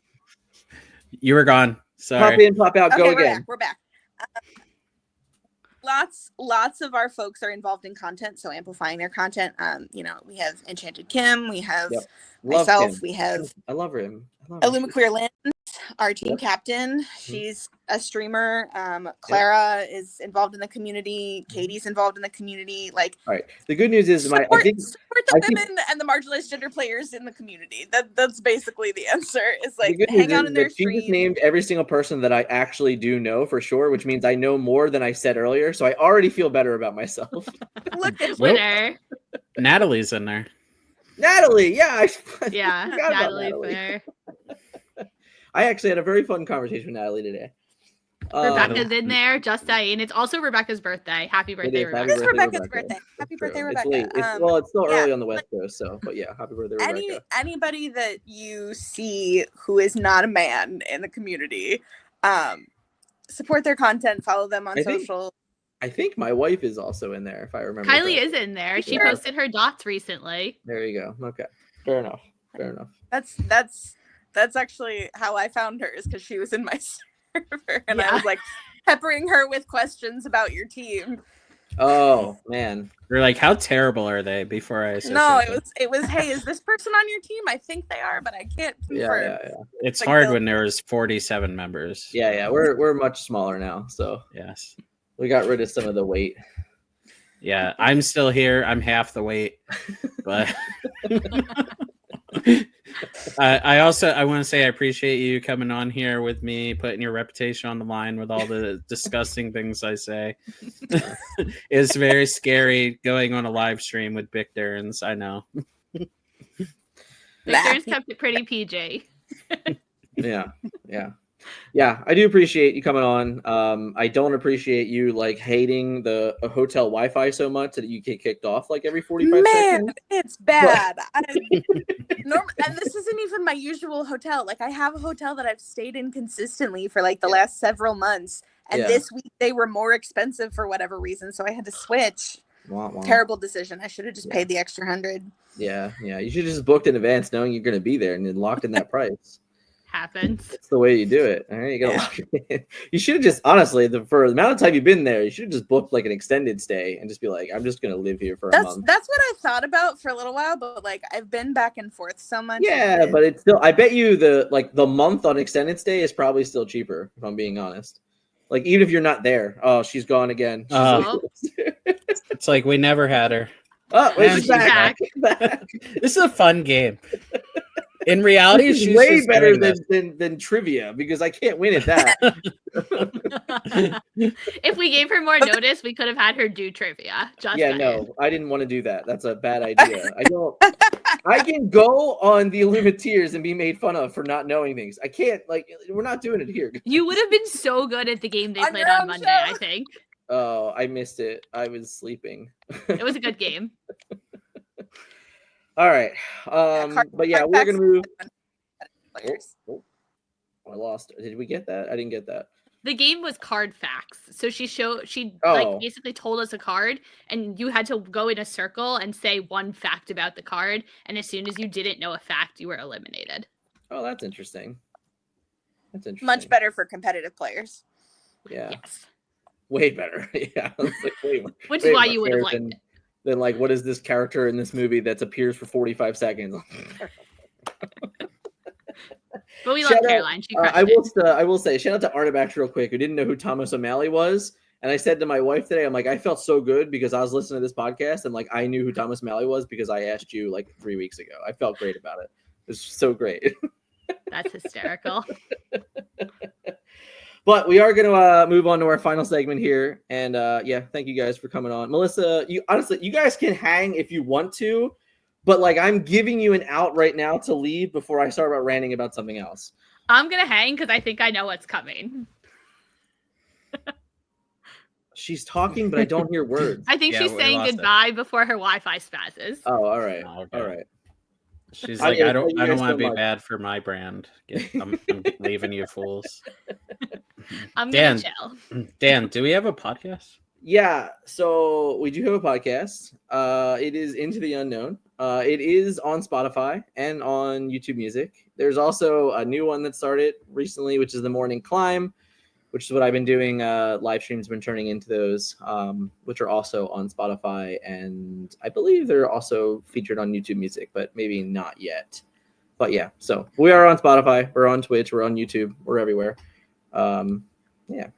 You were gone. Sorry. Pop in, pop out. Okay, go again. We're back. Lots of our folks are involved in content, so amplifying their content. We have Enchanted Kim, we have myself, Kim. we have I love him. Illuma Queer Lens, our team captain. She's a streamer. Clara is involved in the community. Katie's involved in the community. All right. The good news is support the women and the marginalized gender players in the community. That's basically the answer. Is hang out in their stream. She just named every single person that I actually do know for sure, which means I know more than I said earlier. So I already feel better about myself. Look at winner. Natalie's in there. Natalie, yeah. Natalie's there. I actually had a very fun conversation with Natalie today. Rebecca's in there, just saying. It's also Rebecca's birthday. Happy birthday, Rebecca. It's Rebecca's birthday. Happy birthday, Rebecca. It's still early on the West Coast, so but yeah, happy birthday, Rebecca. Anybody that you see who is not a man in the community, support their content, follow them on social. I think my wife is also in there, if I remember. Kylie is in there. She posted her dots recently. There you go. Okay. Fair enough. That's actually how I found her, is because she was in my server, and I was peppering her with questions about your team. Oh man, you're like, how terrible are they? Before I said it was. Hey, is this person on your team? I think they are, but I can't confirm. Yeah. It's hard when there's 47 members. Yeah. We're much smaller now, so yes, we got rid of some of the weight. Yeah, I'm still here. I'm half the weight, but. I want to say I appreciate you coming on here with me, putting your reputation on the line with all the disgusting things I say. It's very scary going on a live stream with Big Durns. I know. Big Durns kept it pretty PG. Yeah, I do appreciate you coming on. I don't appreciate you hating the hotel Wi-Fi so much that you get kicked off every 45 seconds. Man, it's bad. And this isn't even my usual hotel. I have a hotel that I've stayed in consistently for the last several months, and this week they were more expensive for whatever reason, so I had to switch. Terrible decision. I should have just paid the extra $100. Yeah. You should have just booked in advance, knowing you're going to be there, and then locked in that price. Happens. That's the way you do it. All right, you gotta lock it in. You should have just, honestly, for the amount of time you've been there, you should have just booked an extended stay and just be like, I'm just gonna live here for a month. That's what I thought about for a little while, but I've been back and forth so much. Yeah, but it's still, I bet you the month on extended stay is probably still cheaper, if I'm being honest. Even if you're not there. Oh, she's gone again. It's we never had her. Oh, wait, she's back. This is a fun game. In reality, she's way better than trivia, because I can't win at that. If we gave her more notice, we could have had her do trivia. No, I didn't want to do that. That's a bad idea. I can go on the Illumineers and be made fun of for not knowing things. I can't. We're not doing it here. You would have been so good at the game they played on Monday, I think. Oh, I missed it. I was sleeping. It was a good game. All right. But yeah, we're going to move. Oh, I lost it. Did we get that? I didn't get that. The game was card facts. So she basically told us a card, and you had to go in a circle and say one fact about the card. And as soon as you didn't know a fact, you were eliminated. Oh, that's interesting. Much better for competitive players. Yeah. Yes. Way better. Yeah. Which is why you would have liked it. Then what is this character in this movie that appears for 45 seconds? But we love Caroline. She crushed I will say, shout out to Artibax real quick, who didn't know who Thomas O'Malley was. And I said to my wife today, I'm I felt so good because I was listening to this podcast and I knew who Thomas O'Malley was because I asked you 3 weeks ago. I felt great about it. It was so great. That's hysterical. But we are going to move on to our final segment here. And thank you guys for coming on. Melissa, you guys can hang if you want to, but I'm giving you an out right now to leave before I start ranting about something else. I'm going to hang because I think I know what's coming. She's talking, but I don't hear words. I think Yeah, she's we saying lost it. goodbye before her Wi-Fi spazzes. Oh, all right. Oh, okay. All right. She's I like, gotta I don't thank you guys want so to be much. bad for my brand. I'm leaving you fools. I'm Dan, gonna chill. Dan, do we have a podcast? Yeah, so we do have a podcast. It is Into the Unknown. It is on Spotify and on YouTube Music. There's also a new one that started recently, which is The Morning Climb, which is what I've been doing. Live streams been turning into those, which are also on Spotify, and I believe they're also featured on YouTube Music, but maybe not yet. But yeah, so we are on Spotify, we're on Twitch, we're on YouTube, we're everywhere. Yeah.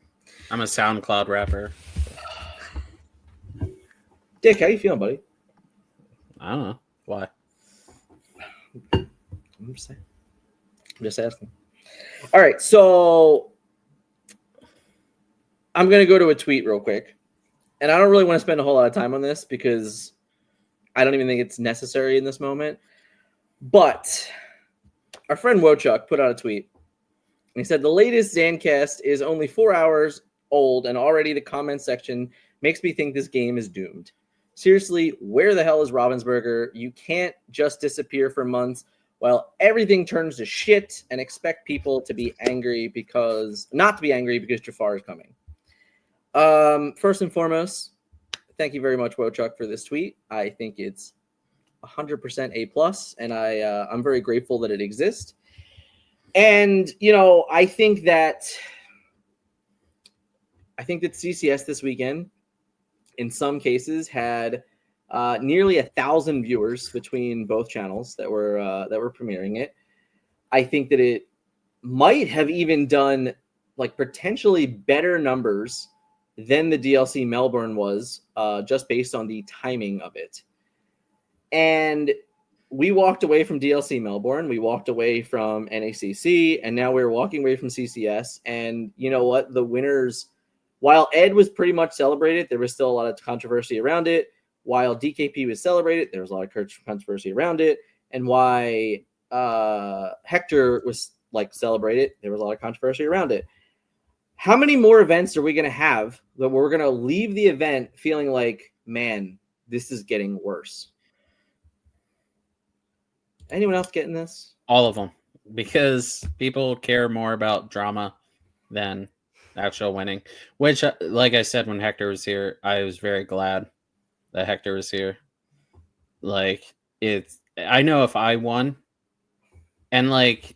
I'm a SoundCloud rapper. Dick, how you feeling, buddy? I don't know why. I'm just asking. All right, so I'm gonna go to a tweet real quick, and I don't really want to spend a whole lot of time on this because I don't even think it's necessary in this moment. But our friend Wochuk put out a tweet. He said the latest Zancast is only 4 hours old, and already the comment section makes me think this game is doomed. Seriously, where the hell is Ravensburger? You can't just disappear for months while everything turns to shit and expect people to be angry because Jafar is coming. First and foremost, thank you very much, Wochuk, for this tweet. I think it's 100% A+, and I'm very grateful that it exists. And I think that CCS this weekend, in some cases, had nearly 1,000 viewers between both channels that were premiering it. I think that it might have even done like potentially better numbers than the DLC Melbourne was, just based on the timing of it. And we walked away from DLC Melbourne, we walked away from NACC, and now we're walking away from CCS. And you know what? The winners, while Ed was pretty much celebrated, there was still a lot of controversy around it. While DKP was celebrated, there was a lot of controversy around it. And why Hector was like celebrated, there was a lot of controversy around it. How many more events are we going to have that we're going to leave the event feeling like, man, this is getting worse? Anyone else getting this? All of them, because people care more about drama than actual winning. Which, like I said, when Hector was here, I was very glad that Hector was here. Like, I know if I won, and like,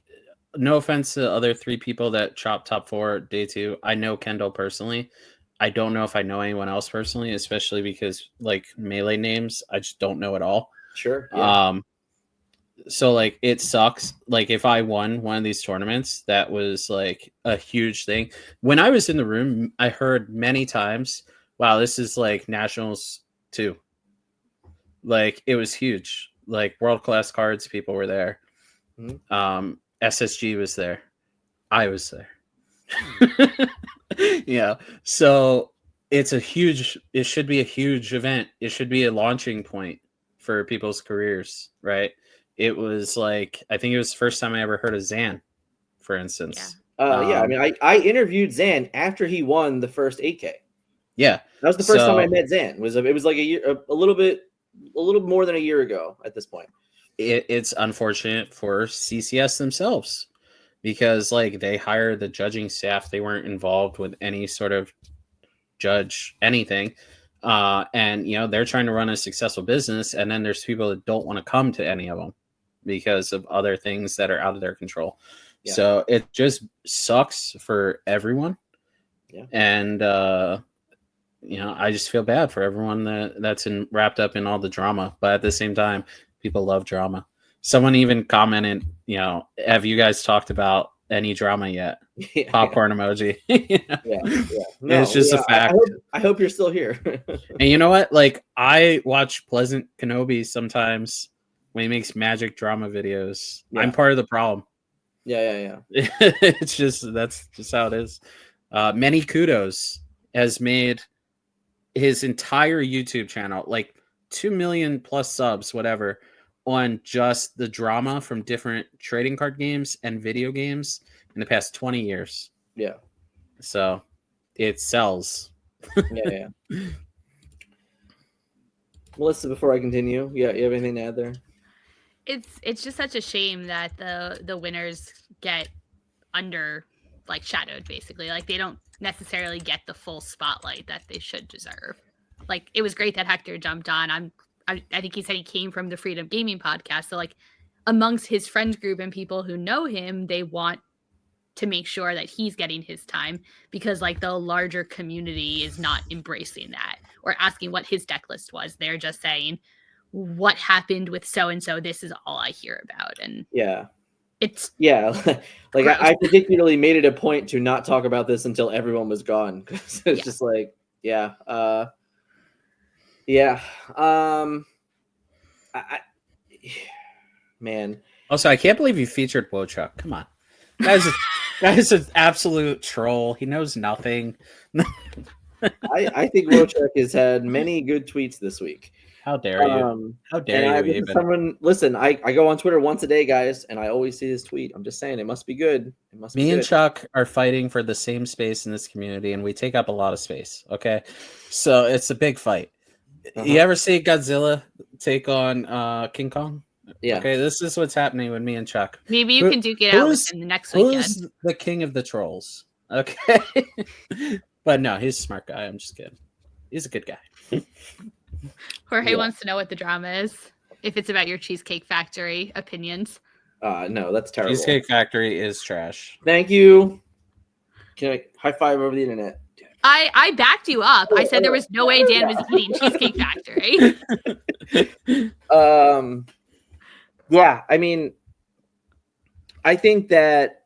no offense to the other 3 people that chopped top 4 day 2. I know Kendall personally. I don't know if I know anyone else personally, especially because like Melee names, I just don't know at all. Sure. Yeah. So like it sucks. Like if I won one of these tournaments, that was like a huge thing. When I was in the room, I heard many times, wow, this is like Nationals 2. Like it was huge. Like world-class cards, people were there. Mm-hmm. SSG was there. I was there. Yeah. So it should be a huge event. It should be a launching point for people's careers, right? It was like, I think it was the first time I ever heard of Zan, for instance. Yeah. I mean, I interviewed Zan after he won the first 8K. Yeah. That was the first time I met Zan. It was like a little more than a year ago at this point. It's unfortunate for CCS themselves because like they hired the judging staff. They weren't involved with any sort of judge anything. And they're trying to run a successful business, and then there's people that don't want to come to any of them because of other things that are out of their control. Yeah. So it just sucks for everyone. Yeah. And I just feel bad for everyone that's wrapped up in all the drama, but at the same time, people love drama. Someone even commented, have you guys talked about any drama yet? Yeah, popcorn emoji. Yeah. No, it's just a fact. I hope you're still here. And you know what? Like I watch Pleasant Kenobi sometimes when he makes magic drama videos. Yeah. I'm part of the problem. Yeah. It's just that's just how it is. Many Kudos has made his entire YouTube channel like 2 million plus subs, whatever, on just the drama from different trading card games and video games in the past 20 years. Yeah. So it sells Yeah. Melissa, before I continue, you have anything to add there? It's just such a shame that the winners get under like shadowed, basically. Like they don't necessarily get the full spotlight that they should deserve. Like it was great that Hector jumped on. I think he said he came from the Freedom Gaming podcast. So like amongst his friend group and people who know him, they want to make sure that he's getting his time, because like the larger community is not embracing that or asking what his deck list was. They're just saying, what happened with so and so? This is all I hear about. And Yeah. it's like I particularly made it a point to not talk about this until everyone was gone, because it's just like, man. Also, I can't believe you featured Wochuk. Come on, guy's an absolute troll. He knows nothing. I think Wochuk has had many good tweets this week. How dare you? How dare you? Listen, I go on Twitter once a day, guys, and I always see this tweet. I'm just saying, it must be good. It must be Me good. and Chuck are fighting for the same space in this community, and we take up a lot of space. Okay, so it's a big fight. You ever see Godzilla take on King Kong? Yeah. Okay, this is what's happening with me and Chuck. Maybe you can duke it out within the next weekend. Who's the king of the trolls? Okay, but no, he's a smart guy. I'm just kidding. He's a good guy. Jorge wants to know what the drama is. If it's about your Cheesecake Factory opinions. No, that's terrible. Cheesecake Factory is trash. Thank you. Can I high five over the internet? I backed you up. I said there was no way Dan was eating Cheesecake Factory. Yeah, I mean, I think that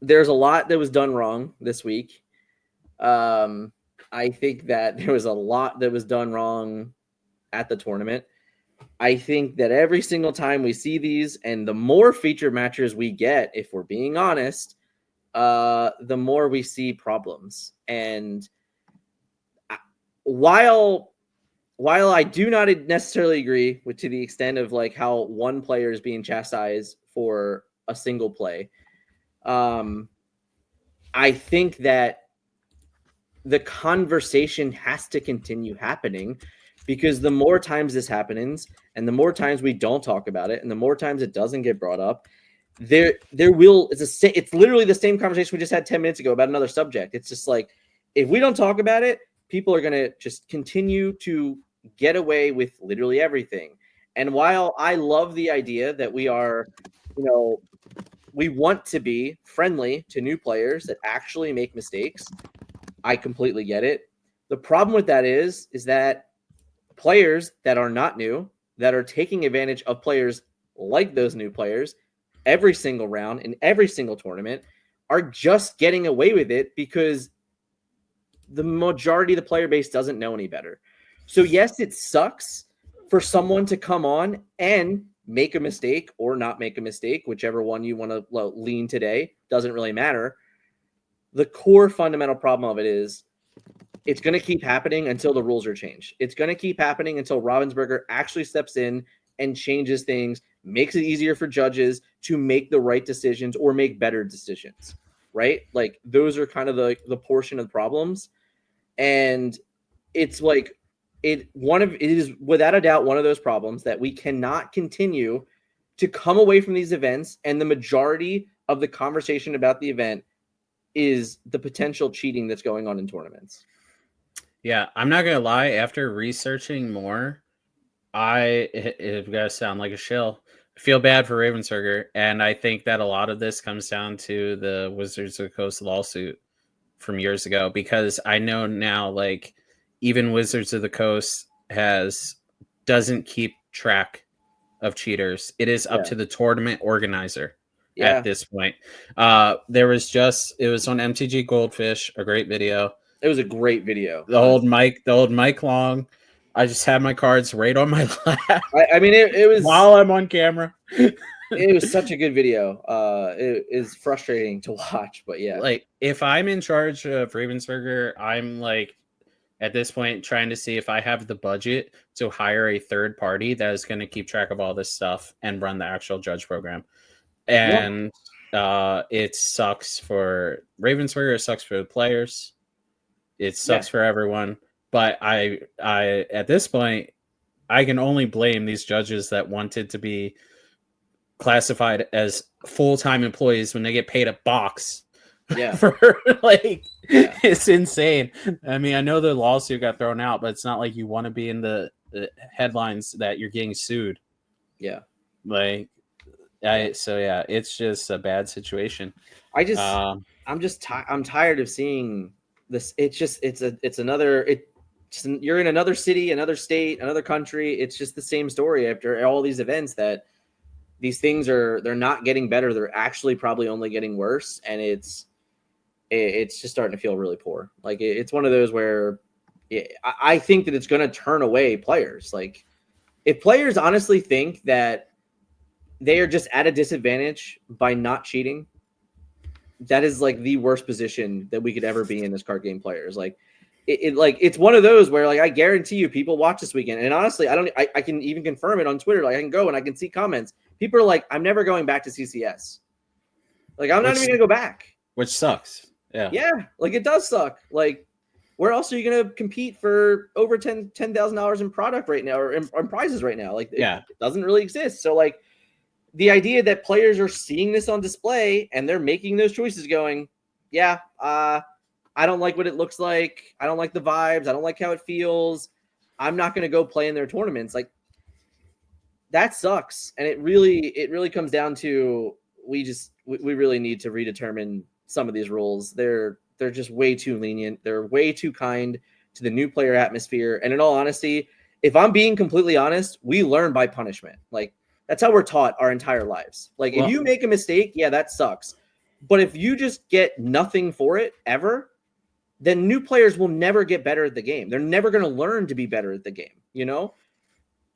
there's a lot that was done wrong this week. I think that there was a lot that was done wrong at the tournament. I think that every single time we see these, and the more feature matches we get, if we're being honest, the more we see problems. And while I do not necessarily agree with to the extent of like how one player is being chastised for a single play, I think that the conversation has to continue happening, because the more times this happens and the more times we don't talk about it and the more times it doesn't get brought up, it's literally the same conversation we just had 10 minutes ago about another subject. It's just like, if we don't talk about it, people are going to just continue to get away with literally everything. And while I love the idea that we are, we want to be friendly to new players that actually make mistakes, I completely get it. The problem with that is that players that are not new, that are taking advantage of players like those new players every single round in every single tournament, are just getting away with it because the majority of the player base doesn't know any better. So yes, it sucks for someone to come on and make a mistake or not make a mistake, whichever one you want to lean today, doesn't really matter. The core fundamental problem of it is it's going to keep happening until the rules are changed. It's going to keep happening until Ravensburger actually steps in and changes things, makes it easier for judges to make the right decisions or make better decisions, right? Like those are kind of the portion of the problems. And it's like, it is without a doubt one of those problems that we cannot continue to come away from these events, and the majority of the conversation about the event is the potential cheating that's going on in tournaments. Yeah, I'm not gonna lie. After researching more, it gotta sound like a shill. I feel bad for Ravensburger, and I think that a lot of this comes down to the Wizards of the Coast lawsuit from years ago, because I know now, like, even Wizards of the Coast doesn't keep track of cheaters. It is up to the tournament organizer at this point. It was on MTG Goldfish, a great video. It was a great video. The old Mike Long. I just had my cards right on my lap. I mean, it was while I'm on camera. It was such a good video. It is frustrating to watch, but yeah. Like, if I'm in charge of Ravensburger, I'm like, at this point, trying to see if I have the budget to hire a third party that is going to keep track of all this stuff and run the actual judge program. And it sucks for Ravensburger. It sucks for the players. It sucks for everyone. But I at this point, I can only blame these judges that wanted to be classified as full-time employees when they get paid $1 Yeah. for like it's insane. I mean, I know the lawsuit got thrown out, but it's not like you want to be in the headlines that you're getting sued. Yeah. Like so yeah, it's just a bad situation. I'm tired of seeing this. You're in another city, another state, another country. It's just the same story after all these events, that these things they're not getting better. They're actually probably only getting worse. And it's just starting to feel really poor. Like it's one of those where I think that it's going to turn away players. Like if players honestly think that they are just at a disadvantage by not cheating, that is like the worst position that we could ever be in as card game players. Like it's one of those where like I guarantee you people watch this weekend, and honestly I can even confirm it on Twitter. Like I can go and I can see comments. People are like, I'm never going back to CCS. Like I'm not even gonna go back. Which sucks. Yeah, like it does suck. Like where else are you gonna compete for over $10,000 in product right now, or in prizes right now? Like it doesn't really exist. So like the idea that players are seeing this on display and they're making those choices going, I don't like what it looks like. I don't like the vibes. I don't like how it feels. I'm not going to go play in their tournaments. Like that sucks. And it really comes down to, we really need to redetermine some of these rules. They're just way too lenient. They're way too kind to the new player atmosphere. And in all honesty, if I'm being completely honest, we learn by punishment. Like, that's how we're taught our entire lives. Like, if you make a mistake, that sucks. But if you just get nothing for it ever, then new players will never get better at the game. They're never going to learn to be better at the game. You know,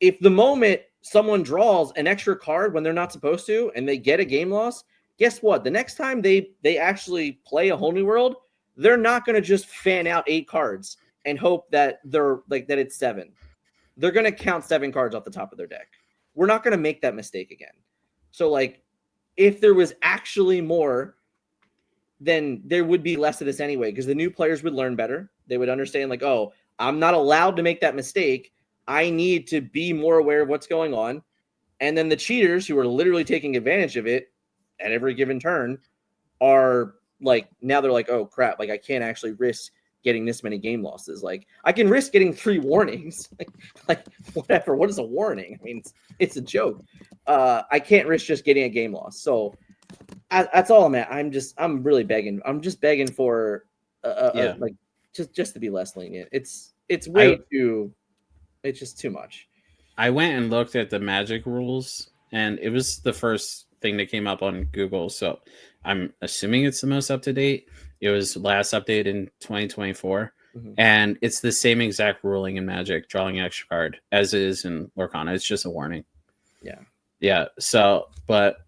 if the moment someone draws an extra card when they're not supposed to and they get a game loss, guess what? The next time they actually play a whole new world, they're not going to just fan out 8 cards and hope that they're like that it's 7. They're going to count 7 cards off the top of their deck. We're not going to make that mistake again. So, like, if there was actually more, then there would be less of this anyway, because the new players would learn better. They would understand, like, oh, I'm not allowed to make that mistake. I need to be more aware of what's going on. And then the cheaters who are literally taking advantage of it at every given turn are, like, now they're like, oh, crap, like, I can't actually risk getting this many game losses. Like, I can risk getting 3 warnings. like whatever. What is a warning? I mean, it's a joke. I can't risk just getting a game loss. So that's all I'm at. I'm really begging. I'm just begging for like just to be less lenient. It's just too much. I went and looked at the Magic rules, and it was the first thing that came up on Google. So I'm assuming it's the most up to date. It was last updated in 2024, and it's the same exact ruling in Magic, drawing an extra card, as it is in Lorcana. It's just a warning. Yeah. So, but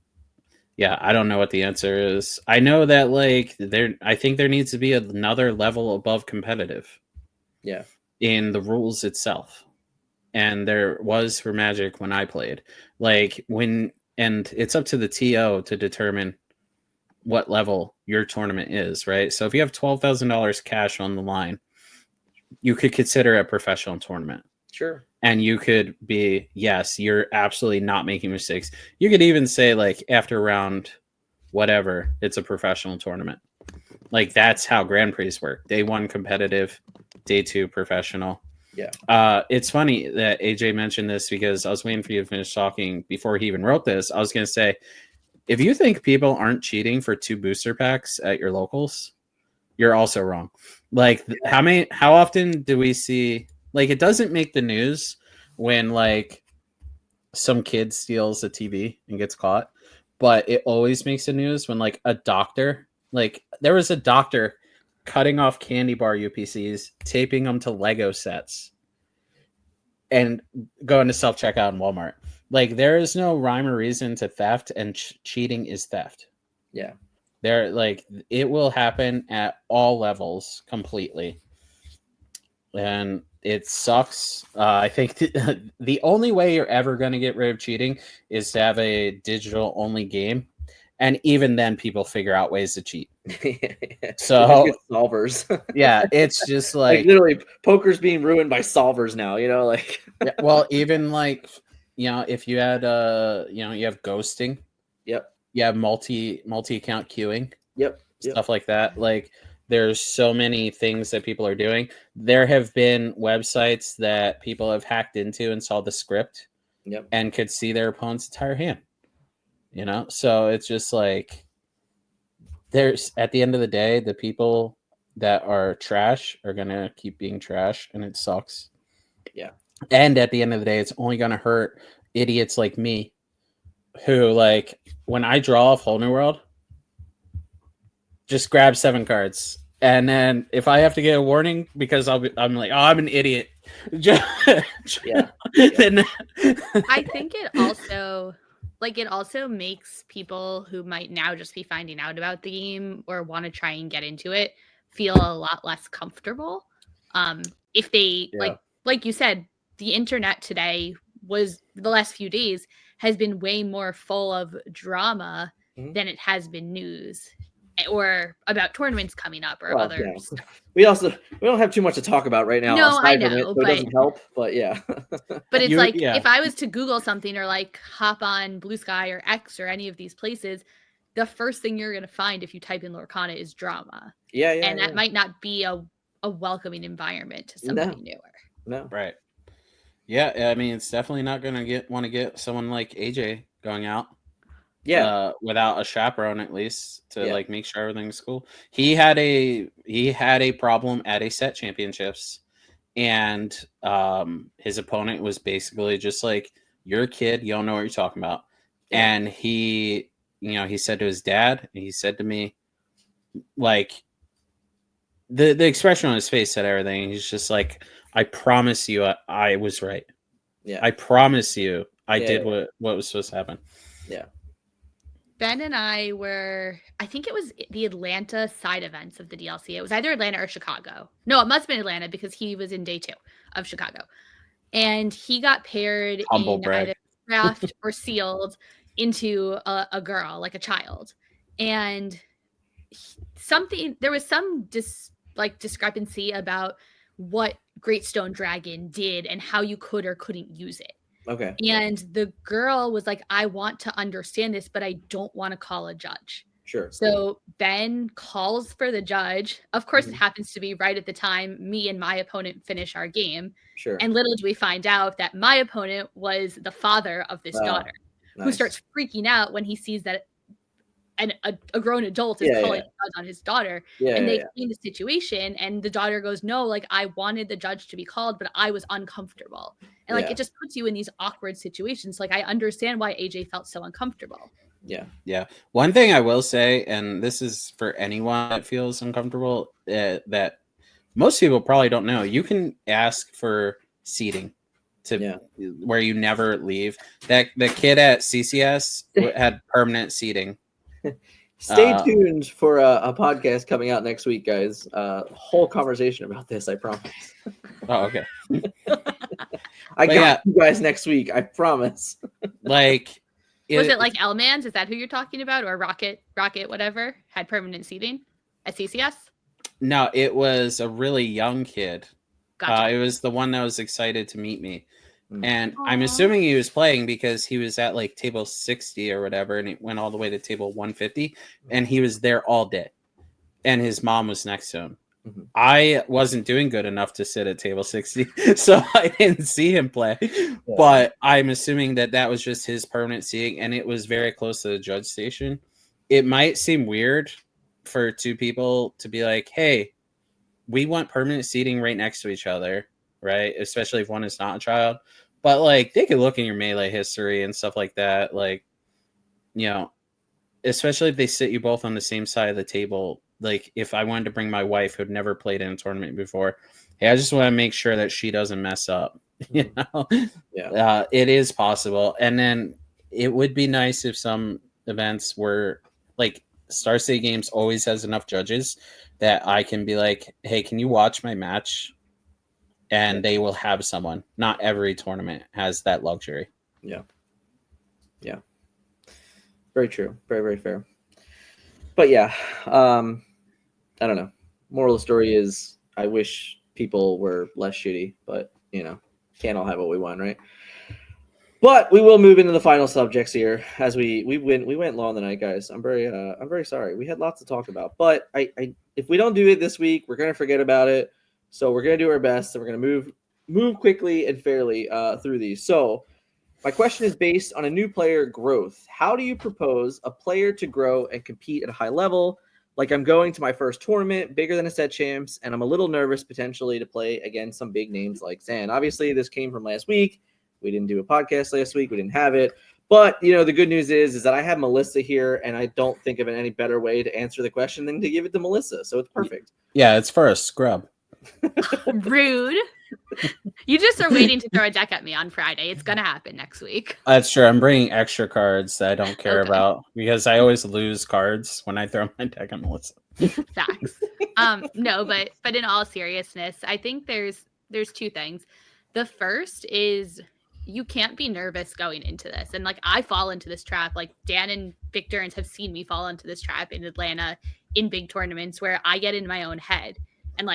yeah, I don't know what the answer is. I know that like I think there needs to be another level above competitive. Yeah. In the rules itself, and there was for Magic when I played. Like and it's up to the TO to determine what level your tournament is, right? So if you have $12,000 cash on the line, you could consider a professional tournament. Sure. And you could be, yes, you're absolutely not making mistakes. You could even say, like, after round whatever, it's a professional tournament. Like, that's how Grand Prix work. Day 1 competitive, day 2 professional. Yeah. It's funny that AJ mentioned this, because I was waiting for you to finish talking before he even wrote this. I was going to say, if you think people aren't cheating for 2 booster packs at your locals, you're also wrong. Like, how often do we see, like, it doesn't make the news when, like, some kid steals a TV and gets caught, but it always makes the news when, like, a doctor, like, there was a doctor cutting off candy bar UPCs, taping them to Lego sets, and going to self-checkout in Walmart. Like, there is no rhyme or reason to theft, and cheating is theft. Yeah. It will happen at all levels completely. And it sucks. I think the only way you're ever going to get rid of cheating is to have a digital only game. and even then people figure out ways to cheat. So So solvers. yeah, it's just Like literally, poker's being ruined by solvers now. Like yeah, well, even like if you had you have ghosting, yep, you have multi account queuing, yep. stuff like that. Like there's so many things that people are doing. There have been websites that people have hacked into and saw the script Yep. and could see their opponent's entire hand. So it's just like there's at the end of the day, the people that are trash are gonna keep being trash, and it sucks. Yeah. And at the end of the day, it's only gonna hurt idiots like me, who like when I draw off Whole New World, just grab 7 cards, and then if I have to get a warning because I'm like, oh, I'm an idiot. Yeah. Then I think it also makes people who might now just be finding out about the game or want to try and get into it feel a lot less comfortable. If they like you said, the internet today was the last few days has been way more full of drama than it has been news or about tournaments coming up or other stuff. We don't have too much to talk about right now. No, I know, so it doesn't help. But yeah. But it's if I was to Google something or like hop on Blue Sky or X or any of these places, the first thing you're going to find if you type in Lorcana is drama. Yeah. And that might not be a welcoming environment to somebody newer. No. Right. Yeah, I mean, it's definitely not going to want to get someone like AJ going out. Yeah. Without a chaperone, at least, to like make sure everything's cool. He had a problem at a set championships, and his opponent was basically just like, "You're a kid, you don't know what you're talking about." Yeah. And he said to his dad, and he said to me, like, the expression on his face said everything. He's just like, "I promise you, I was right. Yeah, I promise you, I did what was supposed to happen." Yeah. Ben and I I think it was the Atlanta side events of the DLC. It was either Atlanta or Chicago. No, it must have been Atlanta because he was in day 2 of Chicago. And he got paired in either draft or sealed into a girl, like a child. And there was some discrepancy about what Great Stone Dragon did and how you could or couldn't use it. Okay. And the girl was like, I want to understand this, but I don't want to call a judge. Sure. So Ben calls for the judge. Of course, it happens to be right at the time me and my opponent finish our game. Sure. And little do we find out that my opponent was the father of this daughter, who starts freaking out when he sees that a grown adult is calling the judge on his daughter. And they explain the situation, and the daughter goes, no, like, I wanted the judge to be called, but I was uncomfortable. And like, it just puts you in these awkward situations. Like, I understand why AJ felt so uncomfortable. Yeah. One thing I will say, and this is for anyone that feels uncomfortable, that most people probably don't know, you can ask for seating where you never leave. The kid at CCS had permanent seating. Stay tuned for a podcast coming out next week, guys. Whole conversation about this, I promise. Oh, okay. I got you guys next week, I promise. Like, was it like Elman's? Is that who you're talking about? Or Rocket, whatever, had permanent seating at CCS? No, it was a really young kid. Gotcha. It was the one that was excited to meet me. And I'm assuming he was playing because he was at like table 60 or whatever, and it went all the way to table 150, and he was there all day. And his mom was next to him. Mm-hmm. I wasn't doing good enough to sit at table 60, so I didn't see him play. Yeah. But I'm assuming that was just his permanent seating, and it was very close to the judge station. It might seem weird for 2 people to be like, hey, we want permanent seating right next to each other, right? Especially if one is not a child. But like, they could look in your Melee history and stuff like that. Like, especially if they sit you both on the same side of the table. Like, if I wanted to bring my wife who'd never played in a tournament before, hey, I just want to make sure that she doesn't mess up. Yeah. It is possible. And then it would be nice if some events were like, Star City Games always has enough judges that I can be like, hey, can you watch my match? And they will have someone. Not every tournament has that luxury. Yeah. Very true. Very, very fair. But yeah, I don't know. Moral of the story is I wish people were less shitty, but can't all have what we want, right? But we will move into the final subjects here as we went long tonight, guys. I'm very sorry. We had lots to talk about, but I if we don't do it this week, we're gonna forget about it. So we're gonna do our best, and we're gonna move quickly and fairly through these. So my question is based on a new player growth. How do you propose a player to grow and compete at a high level? Like I'm going to my first tournament, bigger than a set champs, and I'm a little nervous potentially to play against some big names like Zan. Obviously, this came from last week. We didn't do a podcast last week. We didn't have it. But, the good news is that I have Melissa here, and I don't think of any better way to answer the question than to give it to Melissa. So it's perfect. Yeah, it's for a scrub. Rude. You just are waiting to throw a deck at me on Friday. It's going to happen next week. That's true. I'm bringing extra cards that I don't care Okay. about because I always lose cards when I throw my deck on Melissa. Facts. No, but in all seriousness, I think there's two things. The first is you can't be nervous going into this. And I fall into this trap. Like Dan and Victor have seen me fall into this trap in Atlanta in big tournaments where I get in my own head, and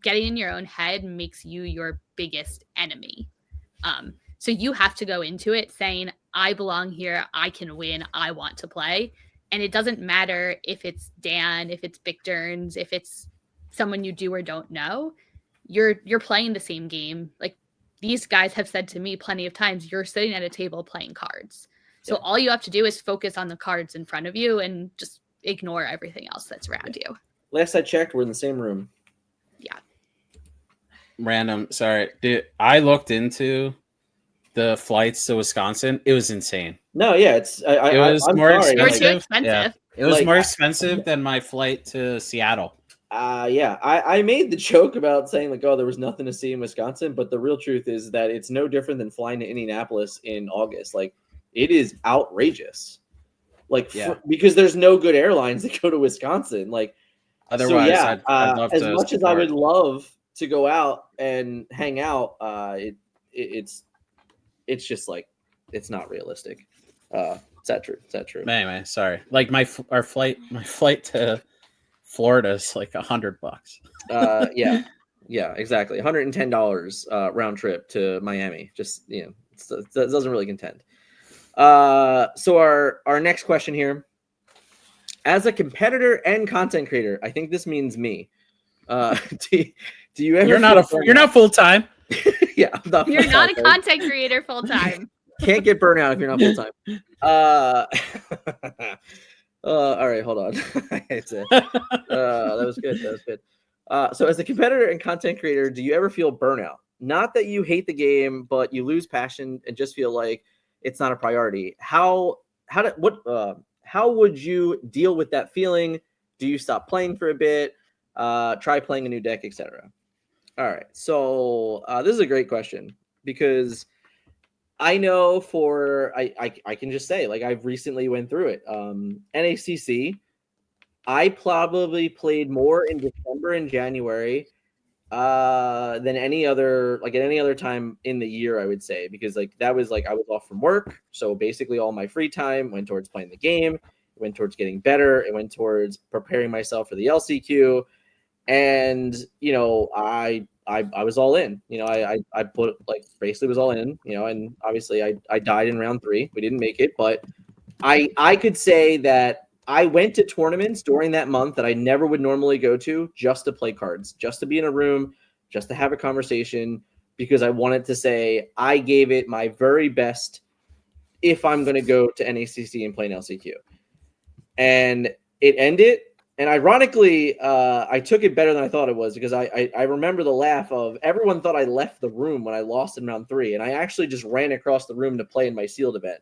getting in your own head makes you your biggest enemy. So you have to go into it saying, I belong here. I can win. I want to play. And it doesn't matter if it's Dan, if it's Victor's, if it's someone you do or don't know, you're playing the same game. These guys have said to me plenty of times, you're sitting at a table playing cards. So all you have to do is focus on the cards in front of you and just ignore everything else that's around you. Last I checked, we're in the same room. Yeah. Random. Sorry. Dude, I looked into the flights to Wisconsin. It was insane. No, yeah, It was more sorry. They were too expensive. expensive. Yeah. It was more expensive than my flight to Seattle. Yeah, I made the joke about saying oh, there was nothing to see in Wisconsin, but the real truth is that it's no different than flying to Indianapolis in August. It is outrageous. Because there's no good airlines that go to Wisconsin. Otherwise, so, yeah, I'd love as to much as I would love to go out and hang out, it's just it's not realistic. Is that true? Anyway, sorry. My flight to Florida is $100. Yeah, exactly. $110 round trip to Miami. Just it doesn't really contend. So our next question here: as a competitor and content creator, I think this means me. Do you ever? You're not full time. Yeah, I'm not. You're not a content creator full time. Can't get burnt out if you're not full time. All right, hold on. That was good. So as a competitor and content creator, do you ever feel burnout? Not that you hate the game, but you lose passion and just feel like it's not a priority. How would you deal with that feeling? Do you stop playing for a bit? Try playing a new deck, etc. All right. So this is a great question because I know I can just say I've recently went through it. NACC, I probably played more in December and January than any other at any other time in the year, I would say, because that was I was off from work, so basically all my free time went towards playing the game, it went towards getting better, it went towards preparing myself for the LCQ, and I was all in. I put basically was all in. And obviously I died in round 3. We didn't make it, but I could say that I went to tournaments during that month that I never would normally go to just to play cards, just to be in a room, just to have a conversation, because I wanted to say I gave it my very best if I'm going to go to NACC and play an LCQ. And it ended. And ironically, I took it better than I thought it was because I remember the laugh of everyone thought I left the room when I lost in round 3. And I actually just ran across the room to play in my sealed event.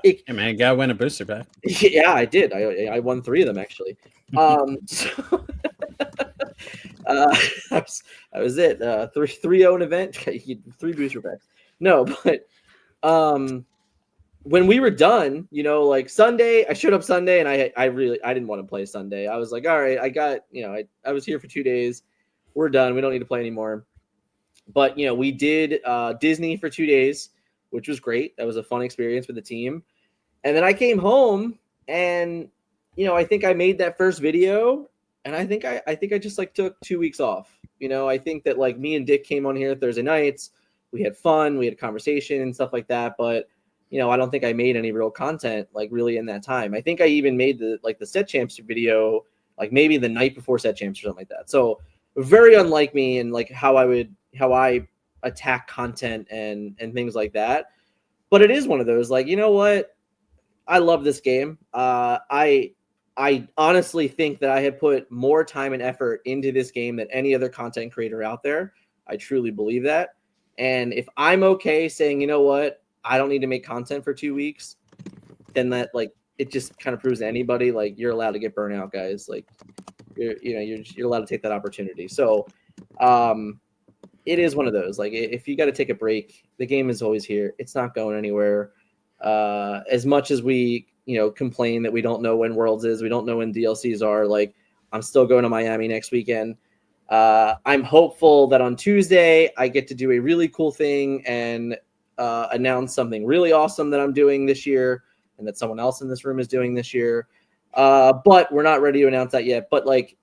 Hey man, you gotta win a booster pack. Yeah, I did. I won 3 of them actually. So that was it. 3-0 event, 3 booster packs. No, but when we were done, Sunday, I showed up Sunday and I didn't want to play Sunday. I was like, all right, I got, I was here for 2 days. We're done. We don't need to play anymore. But, we did Disney for 2 days, which was great. That was a fun experience with the team. And then I came home and I think I made that first video, and I think I just like took 2 weeks off. I think that like me and Dick came on here Thursday nights. We had fun, we had a conversation and stuff like that, but I don't think I made any real content like really in that time. I think I even made the set champs video like maybe the night before set champs or something like that. So very unlike me and like how I attack content and things like that. But it is one of those like, what? I love this game. I honestly think that I have put more time and effort into this game than any other content creator out there. I truly believe that. And if I'm okay saying, what, I don't need to make content for 2 weeks, then that like it just kind of proves to anybody like you're allowed to get burnt out, guys. Like you're allowed to take that opportunity. So it is one of those like if you got to take a break, the game is always here. It's not going anywhere. As much as we complain that we don't know when Worlds is, we don't know when DLCs are, like I'm still going to Miami next weekend. I'm hopeful that on Tuesday I get to do a really cool thing and announce something really awesome that I'm doing this year and that someone else in this room is doing this year. But we're not ready to announce that yet. But like,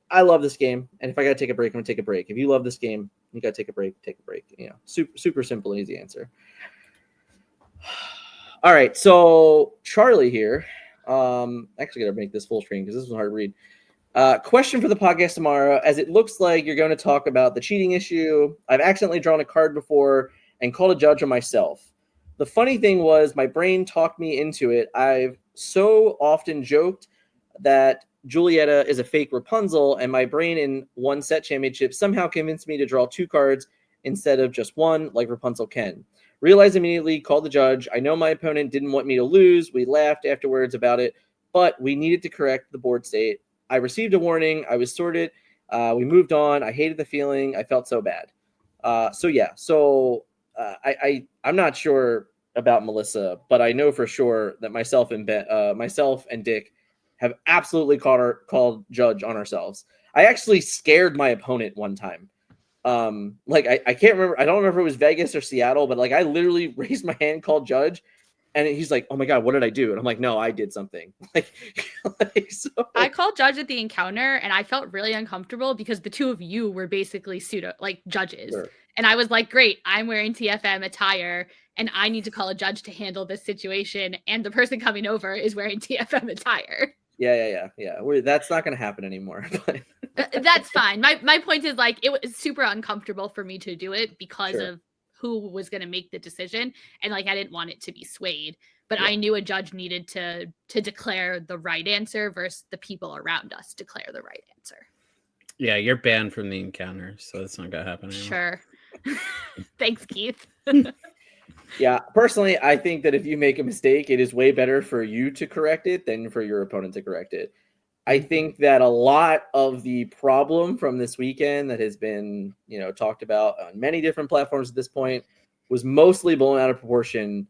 I love this game, and if I gotta take a break, I'm gonna take a break. If you love this game, you gotta take a break. Take a break. Super simple and easy answer. All right, so Charlie here. Actually, gotta make this full screen because this was hard to read. Question for the podcast tomorrow. As it looks like you're going to talk about the cheating issue, I've accidentally drawn a card before and called a judge on myself. The funny thing was my brain talked me into it. I've so often joked that Julieta is a fake Rapunzel, and my brain in one set championship somehow convinced me to draw 2 cards instead of just 1, like Rapunzel can. Realized immediately, called the judge. I know my opponent didn't want me to lose. We laughed afterwards about it, but we needed to correct the board state. I received a warning. I was sorted. We moved on. I hated the feeling. I felt so bad. I'm not sure about Melissa, but I know for sure that myself and Dick have absolutely called judge on ourselves. I actually scared my opponent one time. I can't remember. I don't remember if it was Vegas or Seattle, but like I literally raised my hand, called judge. And he's like, "Oh my God, what did I do?" And I'm like, "No, I did something." So I called judge at the encounter, and I felt really uncomfortable because the two of you were basically judges. Sure. And I was like, "Great, I'm wearing TFM attire, and I need to call a judge to handle this situation. And the person coming over is wearing TFM attire." Yeah. That's not going to happen anymore. That's fine. My point is like it was super uncomfortable for me to do it because of who was going to make the decision, and like I didn't want it to be swayed, but I knew a judge needed to declare the right answer versus the people around us declare the right answer. Yeah, you're banned from the encounter, so it's not gonna happen anymore. Sure. Thanks, Keith. Yeah, personally, I think that if you make a mistake, it is way better for you to correct it than for your opponent to correct it. I think that a lot of the problem from this weekend that has been, talked about on many different platforms at this point was mostly blown out of proportion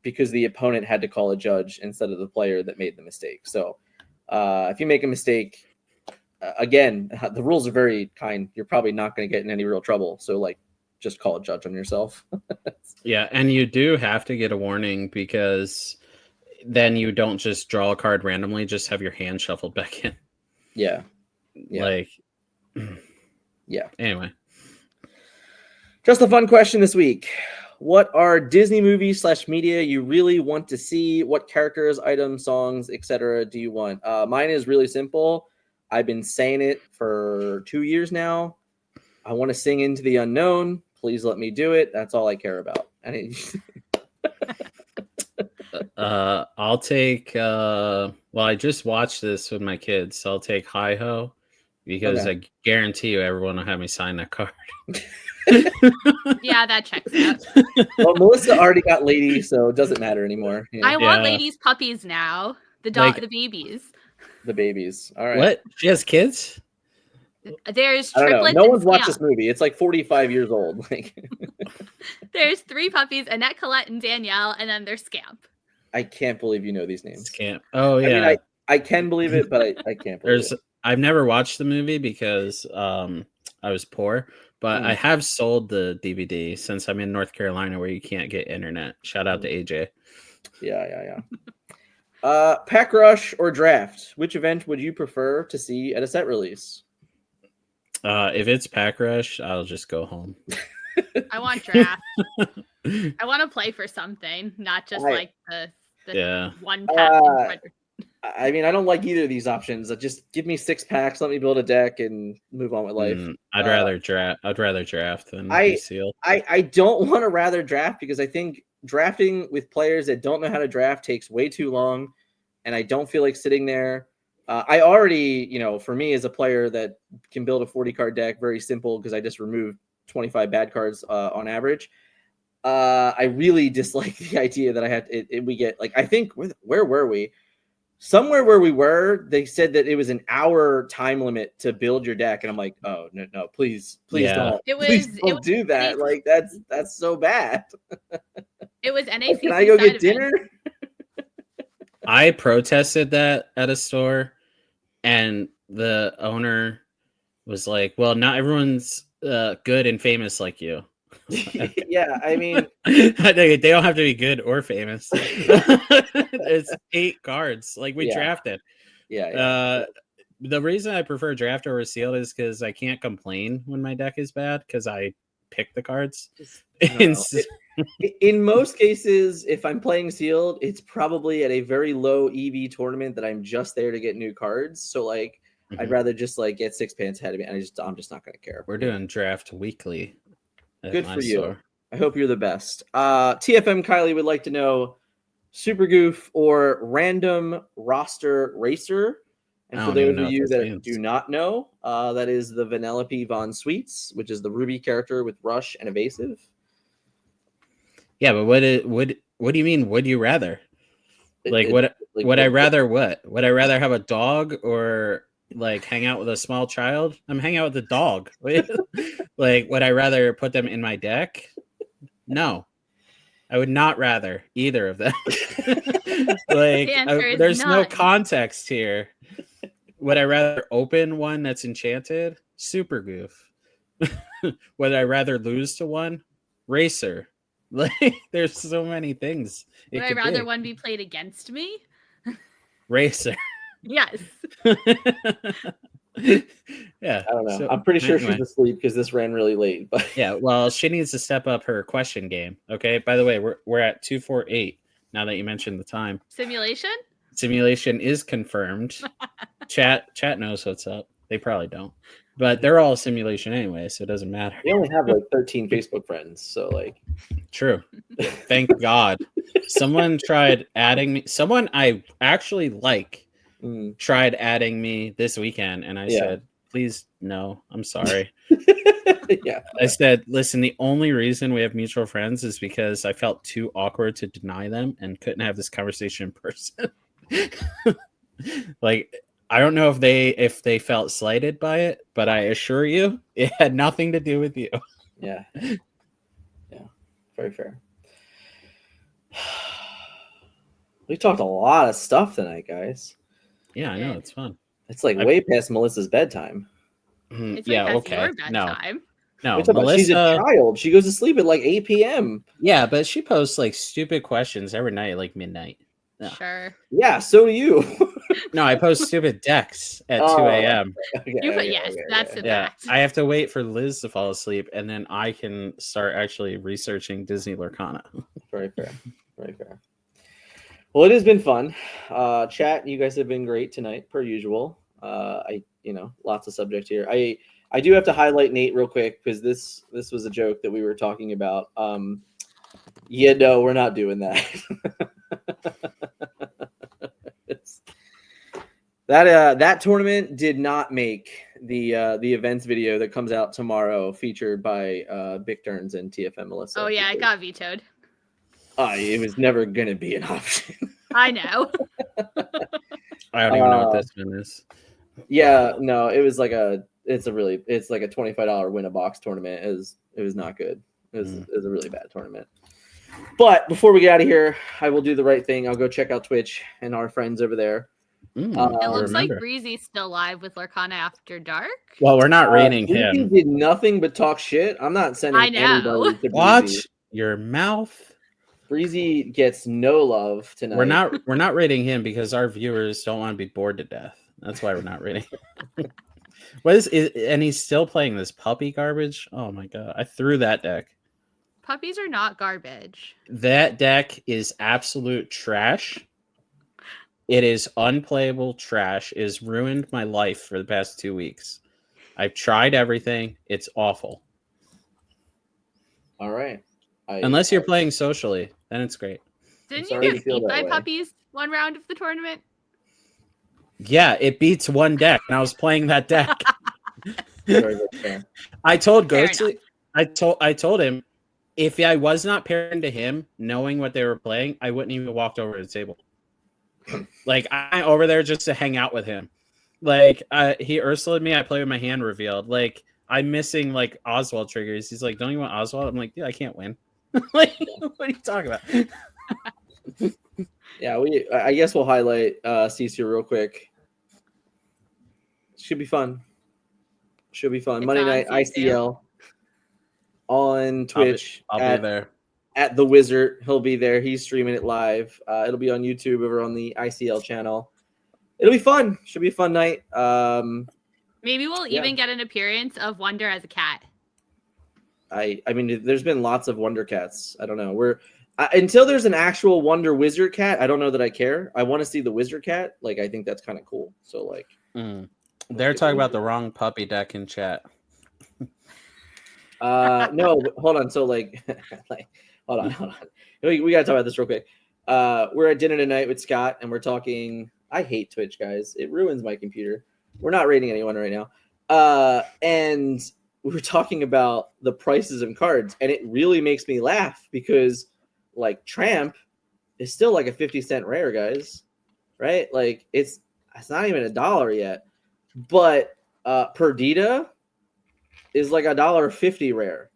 because the opponent had to call a judge instead of the player that made the mistake. So if you make a mistake, again, the rules are very kind. You're probably not going to get in any real trouble. So like, just call a judge on yourself. Yeah, and you do have to get a warning because then you don't just draw a card randomly, just have your hand shuffled back in. Yeah. Like, yeah. Anyway. Just a fun question this week. What are Disney movies / media you really want to see? What characters, items, songs, etc. do you want? Mine is really simple. I've been saying it for 2 years now. I want to sing Into the Unknown. Please let me do it. That's all I care about. I'll take I just watched this with my kids, so I'll take Hi Ho because I guarantee you everyone will have me sign that card. Yeah, that checks out. Well, Melissa already got Lady, so it doesn't matter anymore. I want Lady's puppies now. The babies. The babies. All right. What? She has kids? There's triplets. No one's watched this movie. It's like 45 years old. There's 3 puppies: Annette, Colette, and Danielle, and then there's Scamp. I can't believe you know these names. Scamp. Oh yeah. I mean, I can believe it, but I can't believe it. I've never watched the movie because I was poor, but I have sold the DVD since I'm in North Carolina where you can't get internet. Shout out to AJ. Yeah. Pack rush or draft? Which event would you prefer to see at a set release? If it's pack rush, I'll just go home. I want draft. I want to play for something, not just like the Yeah. one pack. I mean, I don't like either of these options. Just give me 6 packs, let me build a deck, and move on with life. I'd rather draft. I'd rather draft than be sealed. I don't want to rather draft because I think drafting with players that don't know how to draft takes way too long, and I don't feel like sitting there. I already, for me as a player that can build a 40-card deck, very simple because I just removed 25 bad cards on average. I really dislike the idea that I had. We get like I think where were we? Somewhere where we were, they said that it was an hour time limit to build your deck, and I'm like, oh no, please don't, please don't do that. Like that's so bad. It was NAC. Can I go get dinner? I protested that at a store, and the owner was like, "Well, not everyone's good and famous like you." Yeah, I mean, they don't have to be good or famous. It's 8 cards, like we drafted. Yeah. The reason I prefer draft over sealed is because I can't complain when my deck is bad because I pick the cards. In most cases, if I'm playing sealed, it's probably at a very low EV tournament that I'm just there to get new cards. So like, I'd rather just like get 6 pants ahead of me, and I'm just not going to care. We're doing draft weekly. Good for you. I hope you're the best. TFM Kylie would like to know Super Goof or Random Roster Racer. And for those of you that do not know, that is the Vanellope Von Sweets, which is the Ruby character with Rush and Evasive. Yeah, but what do you mean? Would you rather? Would I rather what? Would I rather have a dog or like hang out with a small child? I'm hanging out with a dog. Like, would I rather put them in my deck? No, I would not rather either of them. There's no context here. Would I rather open one that's enchanted? Super Goof. Would I rather lose to one? Racer. Like, there's so many things. Would I rather one be played against me? Racer. Yes. Yeah. I don't know. So, I'm pretty sure she's asleep because this ran really late. But yeah, well, she needs to step up her question game. Okay. By the way, we're at 248 now that you mentioned the time. Simulation is confirmed. Chat knows what's up. They probably don't. But they're all simulation anyway, so it doesn't matter. We only have like 13 Facebook friends, so like true. Thank God. Someone tried adding me. Someone I actually like tried adding me this weekend, and I said, please no, I'm sorry. Yeah. I said, listen, the only reason we have mutual friends is because I felt too awkward to deny them and couldn't have this conversation in person. Like, I don't know if they felt slighted by it, but I assure you it had nothing to do with you. Yeah. Very fair. We talked a lot of stuff tonight, guys. Yeah, I know. It's fun. It's like way past Melissa's bedtime. It's okay. No. Melissa, she's a child. She goes to sleep at like 8 p.m. Yeah, but she posts like stupid questions every night, like midnight. No. Sure. Yeah, so do you. No, I post stupid decks at 2 a.m. That's the fact. I have to wait for Liz to fall asleep, and then I can start actually researching Disney Lorcana. Very fair. Well, it has been fun. Chat, you guys have been great tonight, per usual. Lots of subject here. I do have to highlight Nate real quick because this was a joke that we were talking about. No, we're not doing that. That tournament did not make the events video that comes out tomorrow, featured by Big Turns and TFM Melissa. Oh yeah, it got vetoed. It was never gonna be an option. I know. I don't even know what this one is. Yeah, no, it was like it's like a $25 win a box tournament. It was not good. It was a really bad tournament. But before we get out of here, I will do the right thing. I'll go check out Twitch and our friends over there. It looks like Breezy's still live with Lorcana After Dark. Well, we're not rating him. He did nothing but talk shit. I'm not sending anybody to Breezy. Watch your mouth. Breezy gets no love tonight. We're not rating him because our viewers don't want to be bored to death. That's why we're not rating. And he's still playing this puppy garbage. Oh my god! I threw that deck. Puppies are not garbage. That deck is absolute trash. It is unplayable trash. It has ruined my life for the past 2 weeks. I've tried everything. It's awful. All right. Unless you're playing socially, then it's great. Didn't sorry you you get feel beat that by way. puppies one round of the tournament? Yeah, it beats one deck, and I was playing that deck. Very, very fair. I told Fair Ghostly, I told him if I was not paired to him, knowing what they were playing, I wouldn't even walked over to the table. Like I'm over there just to hang out with him. Like he Ursulaed me, I play with my hand revealed. Like I'm missing like Oswald triggers. He's like, "Don't you want Oswald?" I'm like, "Dude, I can't win." Like, what are you talking about? Yeah, I guess we'll highlight CC real quick. Should be fun. Should be fun. It's Monday on night CC. ICL on Twitch. I'll be there. At the Wizard. He'll be there. He's streaming it live. It'll be on YouTube over on the ICL channel. It'll be fun. Should be a fun night. Maybe we'll Yeah. even get an appearance of Wonder as a cat. I mean, there's been lots of Wonder Cats. I don't know. Until there's an actual Wonder Wizard Cat, I don't know that I care. I want to see the Wizard Cat. Like, I think that's kind of cool. So, like, They're talking about the wrong puppy deck in chat. no, but hold on. So, like, hold on. We gotta talk about this real quick. We're at dinner tonight with Scott, and we're talking. I hate Twitch, guys. It ruins my computer. We're not rating anyone right now. And we were talking about the prices of cards, and it really makes me laugh because, like, Tramp is still like a 50-cent rare, guys. Right? Like, it's not even $1 yet. But Perdita is like $1.50 rare.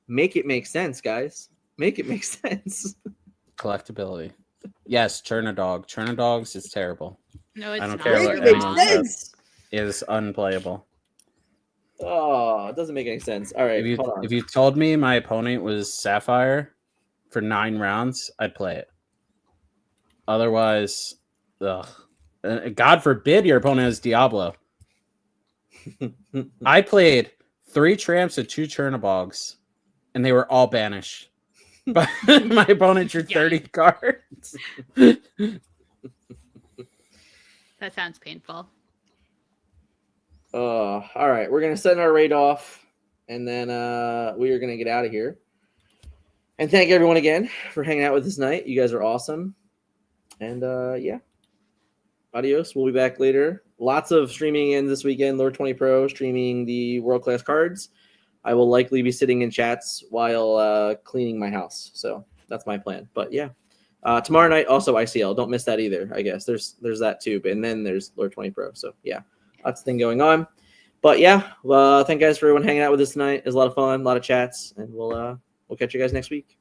Make it make sense, guys. Make it make sense. Collectability. Yes, Churnadogs. Churnadogs is terrible. No, it's I don't not. care Make what it make anyone sense. It is unplayable. Oh, it doesn't make any sense. All right, hold on. If you told me my opponent was Sapphire for 9 rounds, I'd play it. Otherwise, ugh. God forbid your opponent has Diablo. I played 3 Tramps and 2 Chernobyls, and they were all banished. But my opponent drew 30 cards. That sounds painful. All right, we're gonna send our raid off, and then we are gonna get out of here. And thank everyone again for hanging out with us tonight. You guys are awesome. And yeah, adios. We'll be back later. Lots of streaming in this weekend. Lord 20 Pro streaming the world class cards. I will likely be sitting in chats while cleaning my house. So that's my plan. But yeah, tomorrow night also ICL. Don't miss that either. I guess there's that too. And then there's Lord 20 Pro. So yeah, lots of thing going on. But yeah, thank you guys for everyone hanging out with us tonight. It was a lot of fun, a lot of chats, and we'll catch you guys next week.